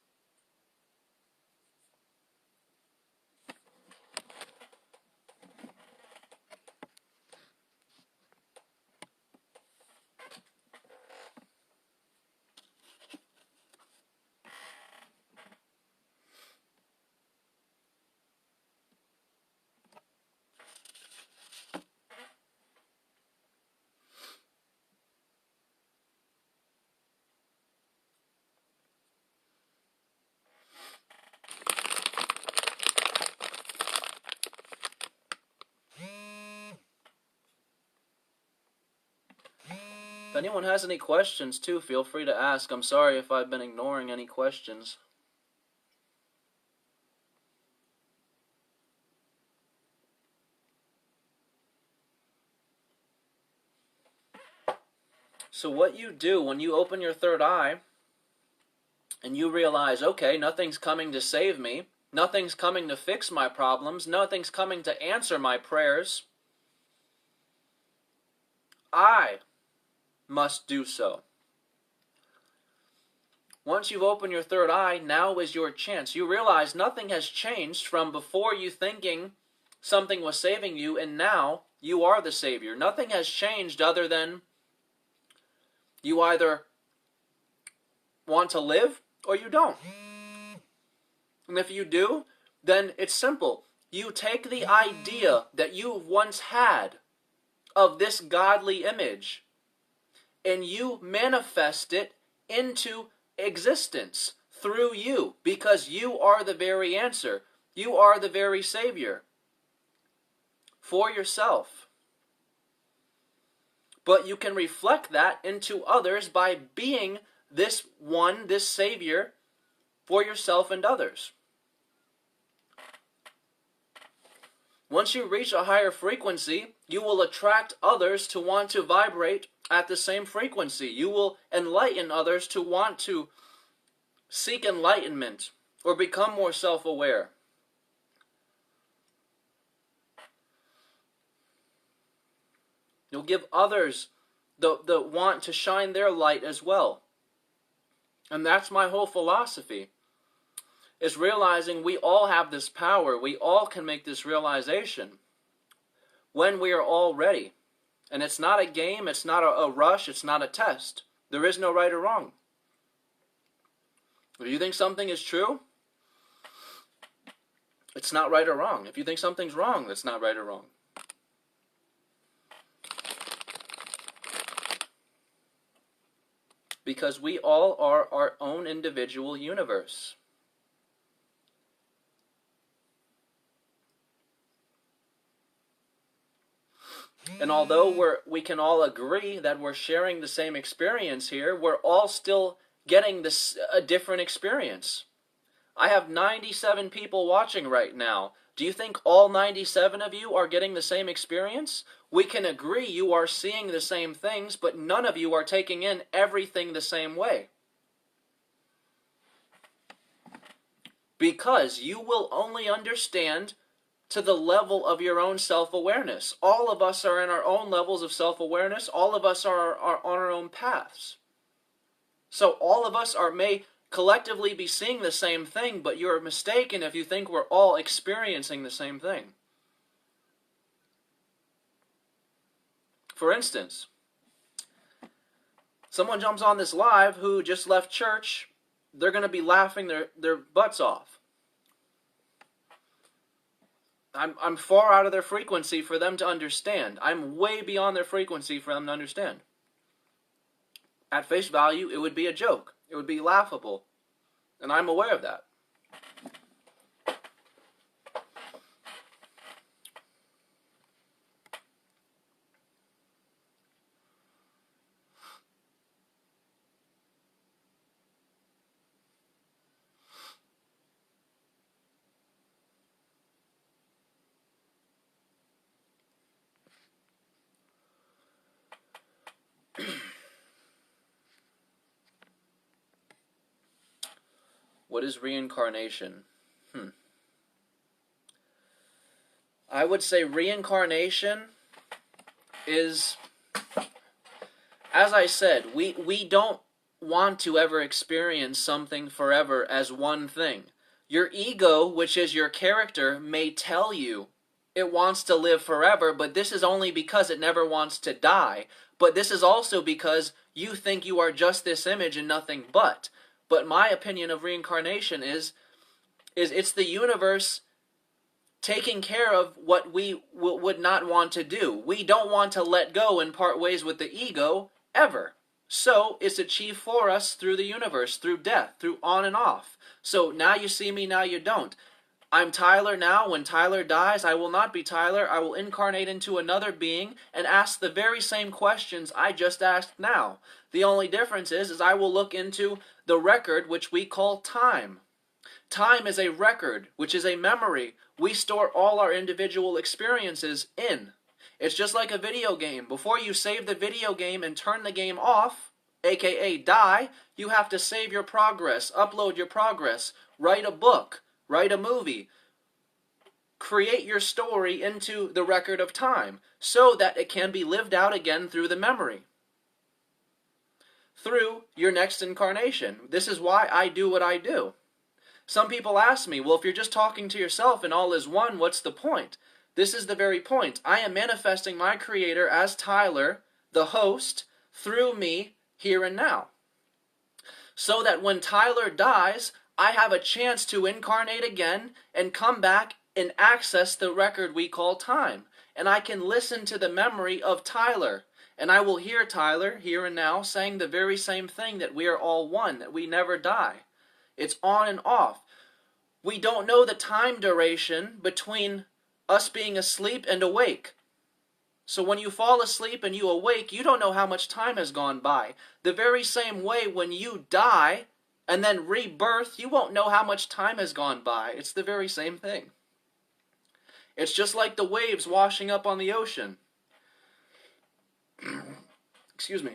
If anyone has any questions too, feel free to ask. I'm sorry if I've been ignoring any questions. So what you do when you open your third eye and you realize, okay, nothing's coming to save me, nothing's coming to fix my problems, nothing's coming to answer my prayers, I must do so. Once you've opened your third eye, now is your chance. You realize nothing has changed from before you thinking something was saving you, and now You are the Savior. Nothing has changed other than you either want to live or you don't. And if you do, then it's simple. You take the idea that you once had of this godly image and you manifest it into existence through you, because you are the very answer. You are the very Savior for yourself. But you can reflect that into others by being this one, this Savior for yourself and others. Once you reach a higher frequency, you will attract others to want to vibrate at the same frequency. You will enlighten others to want to seek enlightenment or become more self-aware. You'll give others the want to shine their light as well. And that's my whole philosophy, is realizing we all have this power. We all can make this realization when we are all ready. And it's not a game, it's not a rush, it's not a test. There is no right or wrong. If you think something is true, it's not right or wrong. If you think something's wrong, it's not right or wrong. Because we all are our own individual universe. And although we can all agree that we're sharing the same experience here, we're all still getting a different experience. I have 97 people watching right now. Do you think all 97 of you are getting the same experience? We can agree you are seeing the same things, but none of you are taking in everything the same way. Because you will only understand to the level of your own self-awareness. All of us are in our own levels of self-awareness. All of us are on our own paths. So all of us may collectively be seeing the same thing, but you're mistaken if you think we're all experiencing the same thing. For instance, someone jumps on this live who just left church, they're going to be laughing their butts off. I'm far out of their frequency for them to understand. I'm way beyond their frequency for them to understand. At face value, it would be a joke. It would be laughable. And I'm aware of that. What is reincarnation? I would say reincarnation is, as I said, we don't want to ever experience something forever as one thing. Your ego, which is your character, may tell you it wants to live forever, but this is only because it never wants to die. But this is also because you think you are just this image and nothing but. But my opinion of reincarnation is it's the universe taking care of what we would not want to do. We don't want to let go and part ways with the ego ever. So it's achieved for us through the universe, through death, through on and off. So now you see me, now you don't. I'm Tyler now. When Tyler dies, I will not be Tyler. I will incarnate into another being and ask the very same questions I just asked now. The only difference is I will look into the record, which we call time. Time is a record, which is a memory. We store all our individual experiences in. It's just like a video game. Before you save the video game and turn the game off, aka die, you have to save your progress, upload your progress, write a book, write a movie, create your story into the record of time so that it can be lived out again through the memory, through your next incarnation. This is why I do what I do. Some people ask me, well, if you're just talking to yourself and all is one, what's the point? This is the very point. I am manifesting my Creator as Tyler, the host, through me here and now. So that when Tyler dies, I have a chance to incarnate again and come back and access the record we call time. And I can listen to the memory of Tyler. And I will hear Tyler here and now saying the very same thing, that we are all one, that we never die. It's on and off. We don't know the time duration between us being asleep and awake. So when you fall asleep and you awake, you don't know how much time has gone by. The very same way when you die and then rebirth, you won't know how much time has gone by. It's the very same thing. It's just like the waves washing up on the ocean. Excuse me.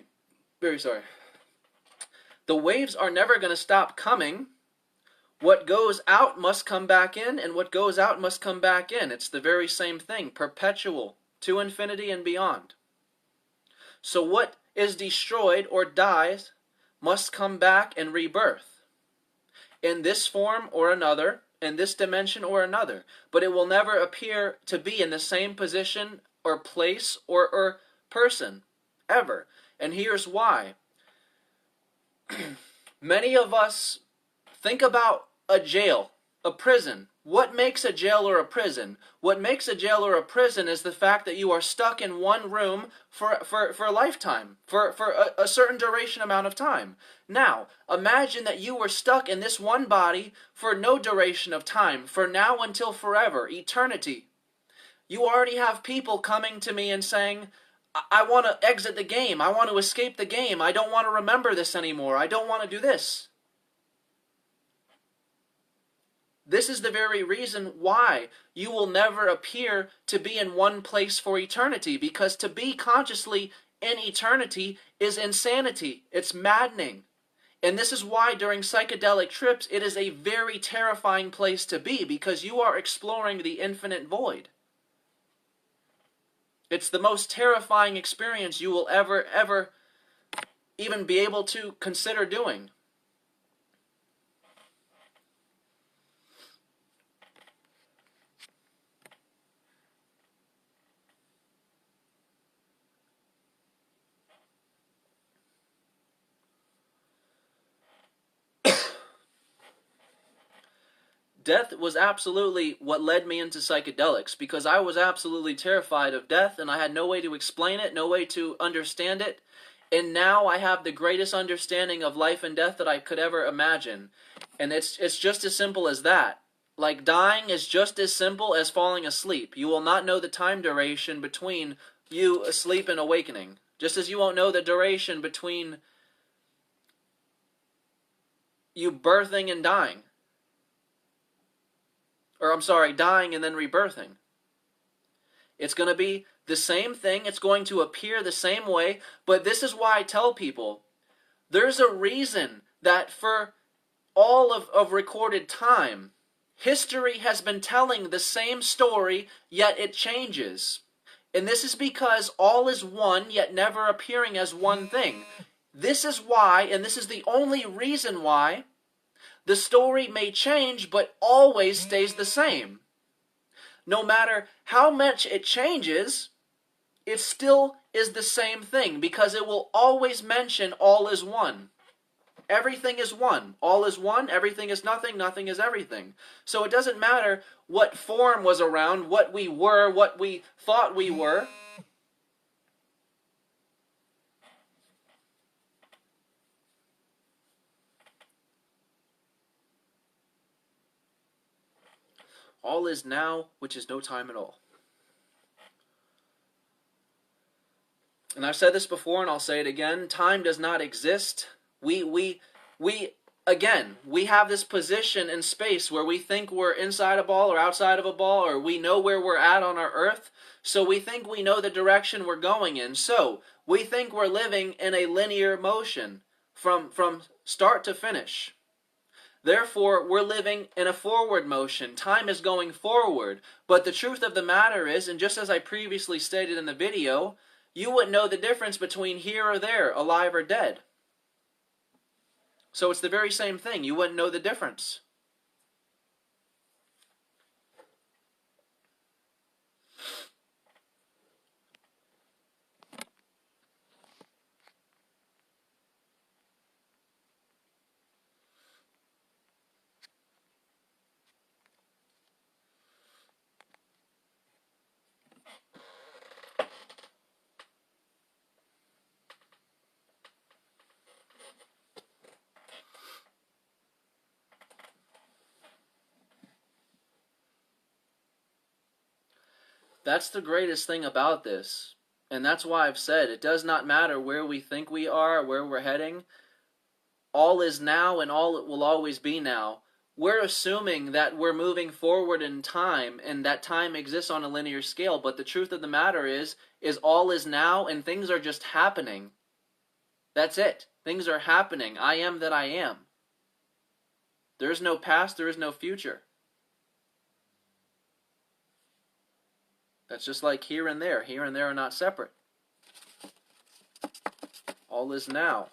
Very sorry. The waves are never going to stop coming. What goes out must come back in, and what goes out must come back in. It's the very same thing, perpetual, to infinity and beyond. So what is destroyed or dies must come back and rebirth. In this form or another, in this dimension or another. But it will never appear to be in the same position or place or person, ever. And here's why. Many of us think about a jail, a prison. What makes a jail or a prison? What makes a jail or a prison is the fact that you are stuck in one room for a lifetime, for a certain duration amount of time. Now, imagine that you were stuck in this one body for no duration of time, for now until forever, eternity. You already have people coming to me and saying, I want to exit the game, I want to escape the game, I don't want to remember this anymore, I don't want to do this. This is the very reason why you will never appear to be in one place for eternity, because to be consciously in eternity is insanity. It's maddening. And this is why during psychedelic trips it is a very terrifying place to be, because you are exploring the infinite void. It's the most terrifying experience you will ever even be able to consider doing. Death was absolutely what led me into psychedelics, because I was absolutely terrified of death and I had no way to explain it, no way to understand it. And now I have the greatest understanding of life and death that I could ever imagine. And it's just as simple as that. Like, dying is just as simple as falling asleep. You will not know the time duration between you asleep and awakening. Just as you won't know the duration between you birthing and dying. Or I'm sorry, dying and then rebirthing. It's going to be the same thing. It's going to appear the same way. But this is why I tell people, there's a reason that for all of recorded time, history has been telling the same story, yet it changes. And this is because all is one, yet never appearing as one thing. This is why, and this is the only reason why, the story may change, but always stays the same. No matter how much it changes, it still is the same thing, because it will always mention all is one. Everything is one. All is one, everything is nothing, nothing is everything. So it doesn't matter what form was around, what we were, what we thought we were. All is now, which is no time at all. And I've said this before, and I'll say it again. Time does not exist. We have this position in space where we think we're inside a ball or outside of a ball, or we know where we're at on our Earth. So we think we know the direction we're going in. So we think we're living in a linear motion from start to finish. Therefore, we're living in a forward motion. Time is going forward. But the truth of the matter is, and just as I previously stated in the video, you wouldn't know the difference between here or there, alive or dead. So it's the very same thing. You wouldn't know the difference. That's the greatest thing about this. And that's why I've said it does not matter where we think we are, where we're heading. All is now and all it will always be now. We're assuming that we're moving forward in time and that time exists on a linear scale, but the truth of the matter is all is now and things are just happening. That's it. Things are happening. I am that I am. There is no past, there is no future. That's just like here and there. Here and there are not separate. All is now.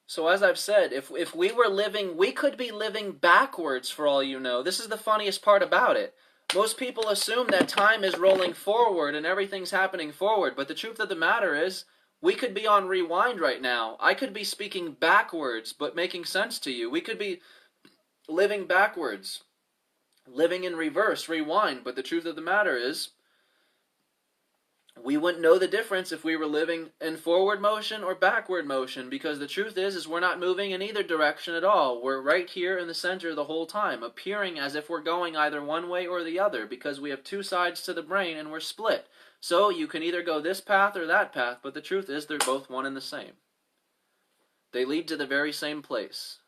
So as I've said, if we were living, we could be living backwards for all you know. This is the funniest part about it. Most people assume that time is rolling forward and everything's happening forward, but the truth of the matter is, we could be on rewind right now. I could be speaking backwards, but making sense to you. We could be living backwards, living in reverse, rewind, but the truth of the matter is, we wouldn't know the difference if we were living in forward motion or backward motion, because the truth is we're not moving in either direction at all. We're right here in the center the whole time, appearing as if we're going either one way or the other, because we have two sides to the brain and we're split. So you can either go this path or that path, but the truth is they're both one and the same. They lead to the very same place.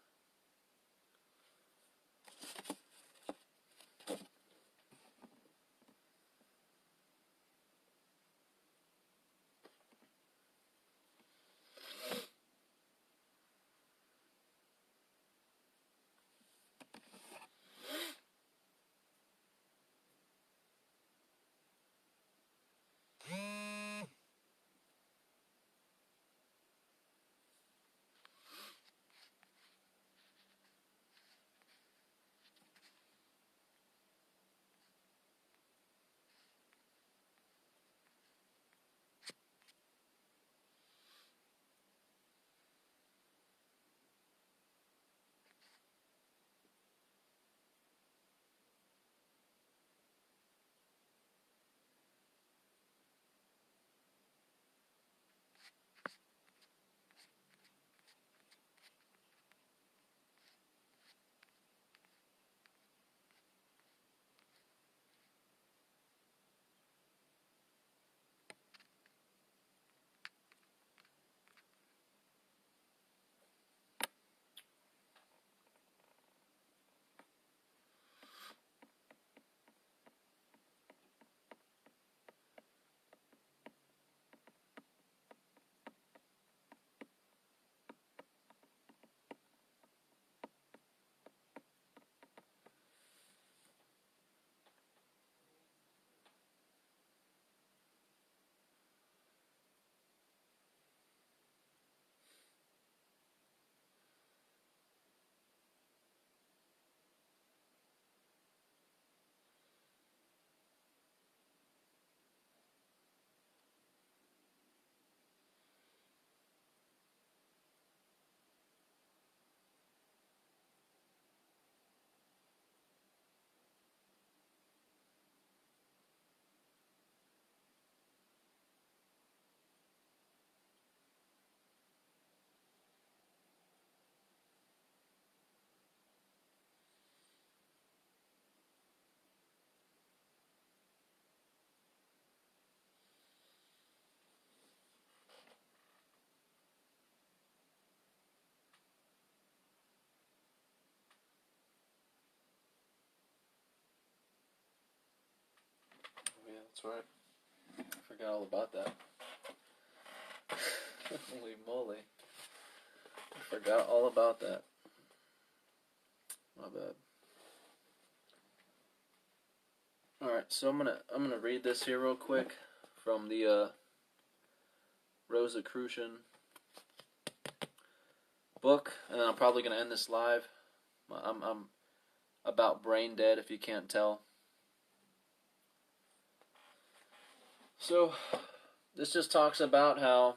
Yeah, that's right. I forgot all about that. Holy moly. I forgot all about that. My bad. Alright, so I'm gonna read this here real quick from the Rosicrucian book, and then I'm probably gonna end this live. I'm about brain dead if you can't tell. So this just talks about how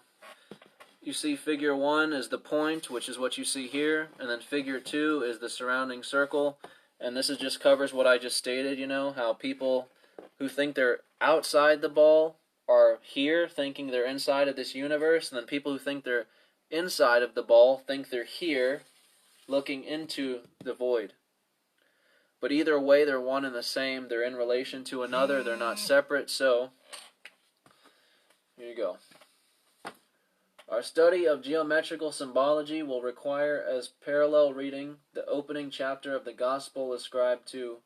you see figure 1 is the point, which is what you see here, and then figure 2 is the surrounding circle, and this just covers what I just stated, you know, how people who think they're outside the ball are here thinking they're inside of this universe, and then people who think they're inside of the ball think they're here looking into the void. But either way, they're one and the same. They're in relation to another. They're not separate. So, here you go. Our study of geometrical symbology will require as parallel reading the opening chapter of the Gospel ascribed to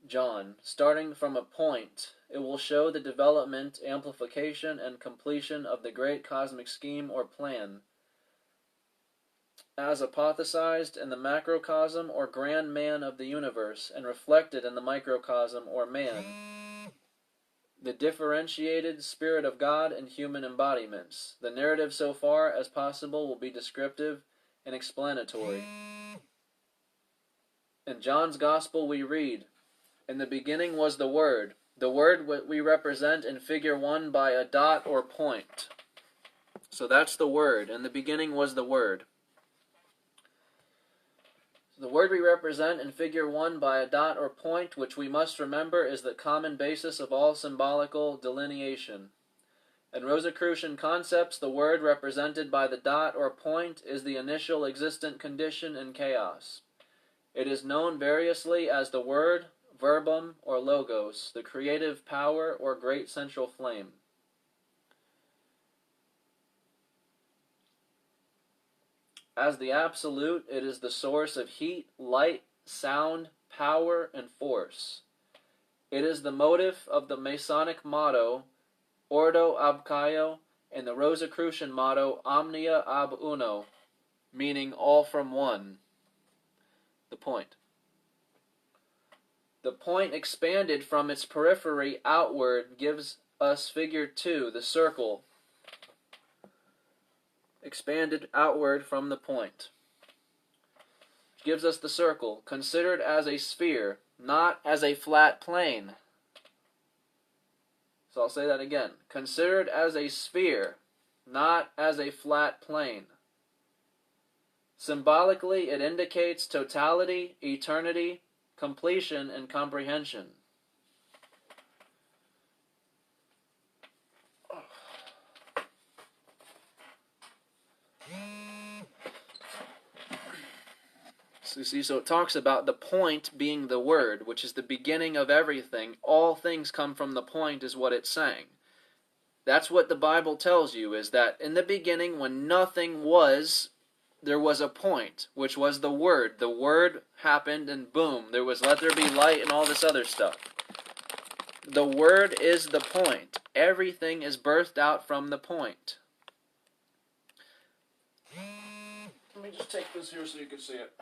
John. Starting from a point, it will show the development, amplification, and completion of the great cosmic scheme or plan, as hypothesized in the macrocosm or grand man of the universe, and reflected in the microcosm or man, the differentiated Spirit of God and human embodiments. The narrative so far as possible will be descriptive and explanatory. In John's Gospel we read, "In the beginning was the Word." The Word we represent in figure 1 by a dot or point. So that's the Word. In the beginning was the Word. The word we represent in figure 1 by a dot or point, which we must remember is the common basis of all symbolical delineation. In Rosicrucian concepts, the word represented by the dot or point is the initial existent condition in chaos. It is known variously as the word, verbum, or logos, the creative power or great central flame. As the absolute, it is the source of heat, light, sound, power, and force. It is the motive of the Masonic motto, Ordo ab Caio, and the Rosicrucian motto, Omnia ab Uno, meaning all from one. The point. The point expanded from its periphery outward gives us figure 2, the circle, expanded outward from the point. Gives us the circle, considered as a sphere, not as a flat plane. So I'll say that again. Considered as a sphere, not as a flat plane. Symbolically, it indicates totality, eternity, completion, and comprehension. So you see, so it talks about the point being the word, which is the beginning of everything. All things come from the point is what it's saying. That's what the Bible tells you, is that in the beginning, when nothing was, there was a point, which was the Word. The Word happened, and boom, there was let there be light and all this other stuff. The Word is the point. Everything is birthed out from the point. Let me just take this here so you can see it.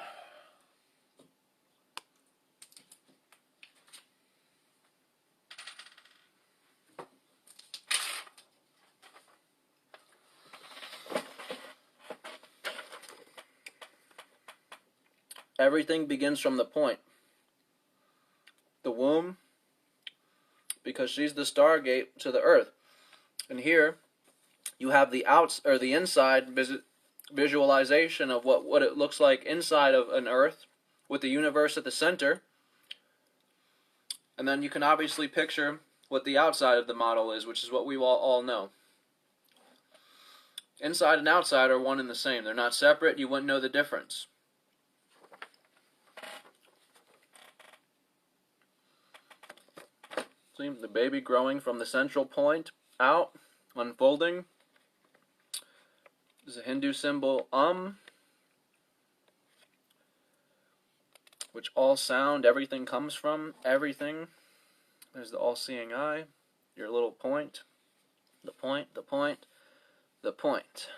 Everything begins from the point. The womb, because she's the stargate to the earth. And here you have the the inside visualization of what it looks like inside of an earth with the universe at the center. And then you can obviously picture what the outside of the model is, which is what we all know. Inside and outside are one and the same. They're not separate. You wouldn't know the difference. See, the baby growing from the central point out, unfolding. There's a Hindu symbol, which all sound, everything comes from, everything. There's the all-seeing eye, your little point, the point, the point, the point.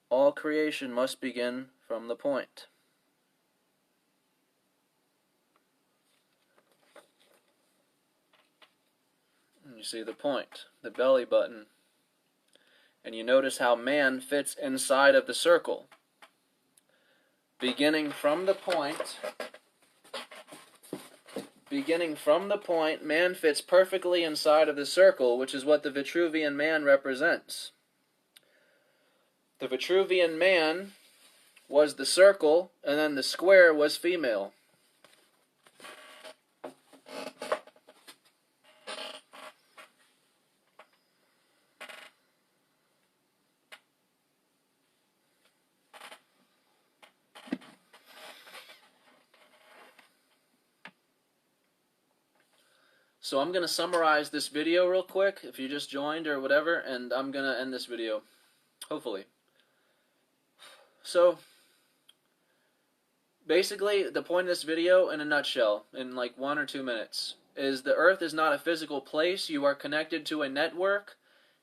All creation must begin from the point. And you see the point, the belly button. And you notice how man fits inside of the circle. Beginning from the point, man fits perfectly inside of the circle, which is what the Vitruvian man represents. The Vitruvian man was the circle, and then the square was female. So I'm going to summarize this video real quick, if you just joined or whatever, and I'm going to end this video, hopefully. So, basically, the point of this video, in a nutshell, in like 1 or 2 minutes, is the Earth is not a physical place. You are connected to a network.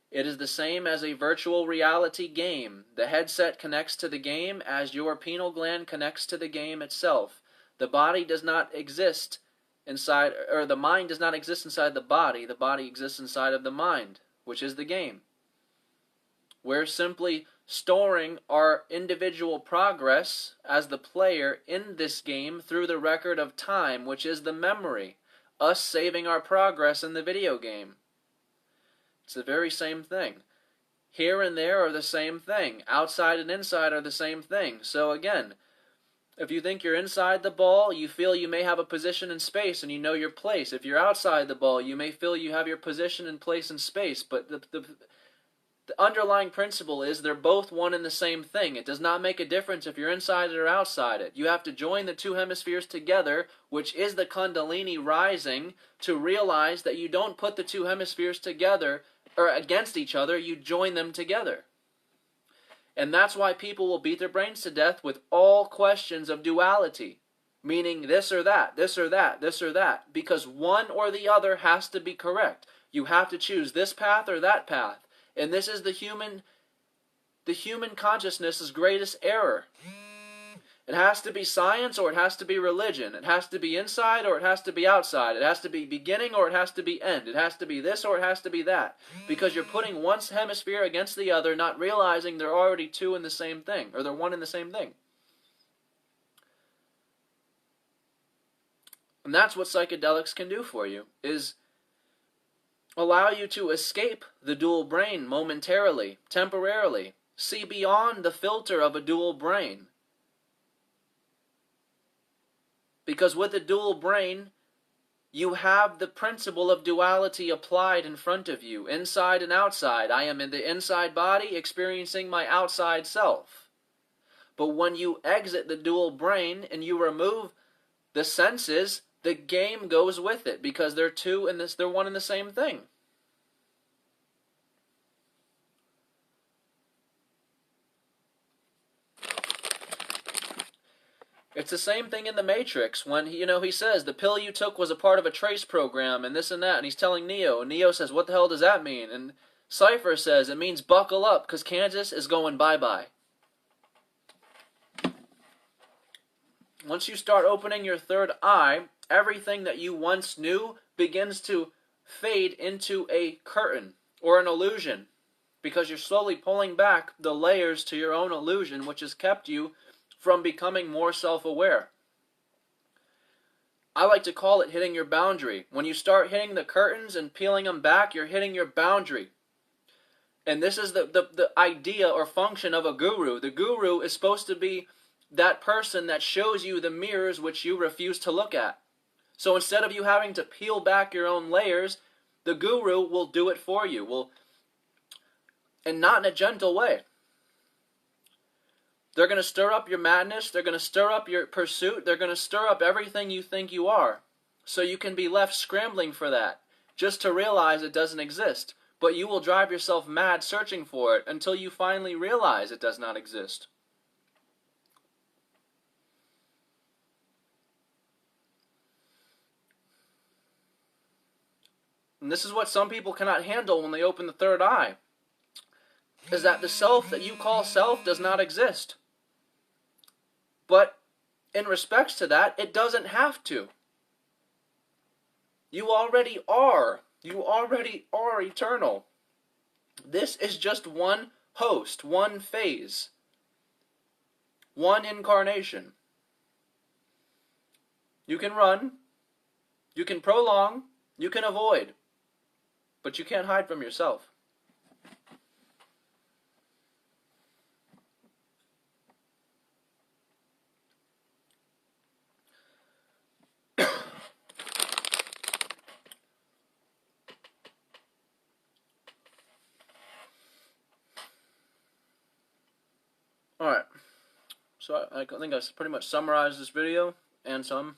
It is the same as a virtual reality game. The headset connects to the game as your pineal gland connects to the game itself. The body does not exist inside, or the mind does not exist inside the body. The body exists inside of the mind, which is the game. We're simply storing our individual progress as the player in this game through the record of time, which is the memory. Us saving our progress in the video game. It's the very same thing. Here and there are the same thing. Outside and inside are the same thing. So again, if you think you're inside the ball, you feel you may have a position in space and you know your place. If you're outside the ball, you may feel you have your position and place in space. But the underlying principle is they're both one and the same thing. It does not make a difference if you're inside it or outside it. You have to join the two hemispheres together, which is the Kundalini rising, to realize that you don't put the two hemispheres together or against each other, you join them together. And that's why people will beat their brains to death with all questions of duality, meaning this or that, this or that, this or that, because one or the other has to be correct. You have to choose this path or that path. And this is the human consciousness's greatest error. It has to be science or it has to be religion. It has to be inside or it has to be outside. It has to be beginning or it has to be end. It has to be this or it has to be that. Because you're putting one hemisphere against the other, not realizing they're already two in the same thing, or they're one in the same thing. And that's what psychedelics can do for you, is allow you to escape the dual brain momentarily, temporarily. See beyond the filter of a dual brain. Because with a dual brain, you have the principle of duality applied in front of you, inside and outside. I am in the inside body experiencing my outside self. But when you exit the dual brain and you remove the senses, the game goes with it, because they're they're one and the same thing. It's the same thing in the Matrix when, he says, the pill you took was a part of a trace program and this and that, and he's telling Neo, and Neo says, what the hell does that mean? And Cypher says, it means buckle up, because Kansas is going bye-bye. Once you start opening your third eye, everything that you once knew begins to fade into a curtain or an illusion, because you're slowly pulling back the layers to your own illusion, which has kept you from becoming more self-aware. I like to call it hitting your boundary. When you start hitting the curtains and peeling them back, you're hitting your boundary. And this is the idea or function of a guru. The guru is supposed to be that person that shows you the mirrors which you refuse to look at. So instead of you having to peel back your own layers, the guru will do it for you. And not in a gentle way. They're going to stir up your madness. They're going to stir up your pursuit. They're going to stir up everything you think you are. So you can be left scrambling for that, just to realize it doesn't exist. But you will drive yourself mad searching for it until you finally realize it does not exist. And this is what some people cannot handle when they open the third eye, is that the self that you call self does not exist. But in respects to that, it doesn't have to. You already are. You already are eternal. This is just one host, one phase, one incarnation. You can run, you can prolong, you can avoid, but you can't hide from yourself. Alright, so I think I pretty much summarized this video, and some.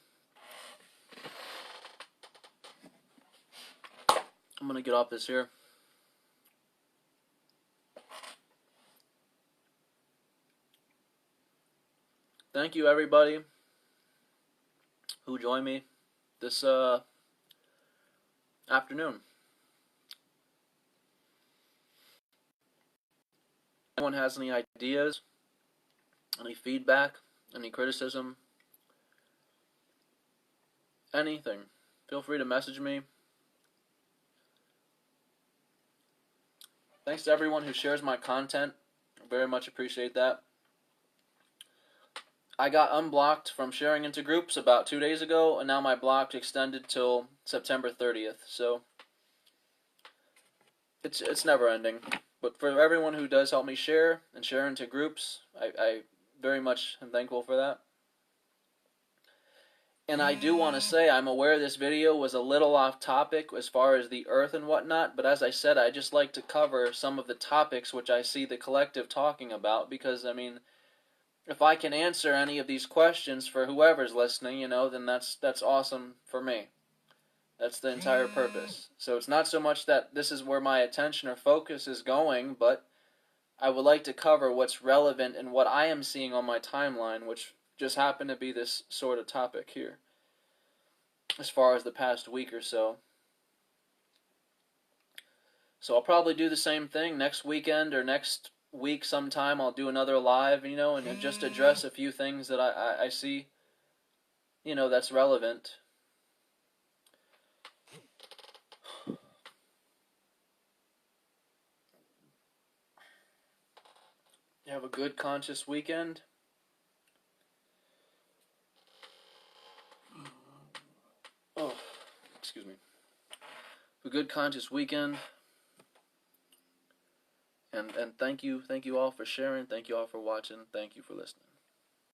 I'm going to get off this here. Thank you, everybody who joined me this afternoon. If anyone has any ideas, any feedback, any criticism, anything, feel free to message me. Thanks to everyone who shares my content. I very much appreciate that. I got unblocked from sharing into groups about 2 days ago, and now my block extended till September 30th. So it's never ending. But for everyone who does help me share and share into groups, I very much am thankful for that. And I do want to say I'm aware this video was a little off topic as far as the Earth and whatnot, but as I said, I just like to cover some of the topics which I see the collective talking about, because, I mean, if I can answer any of these questions for whoever's listening, you know, then that's awesome for me. That's the entire purpose. So it's not so much that this is where my attention or focus is going, but I would like to cover what's relevant and what I am seeing on my timeline, which just happened to be this sort of topic here, as far as the past week or so. So I'll probably do the same thing next weekend or next week sometime. I'll do another live, you know, and just address a few things that I see, you know, that's relevant. Have a good conscious weekend. Oh, excuse me. A good conscious weekend. And thank you all for sharing. Thank you all for watching. Thank you for listening.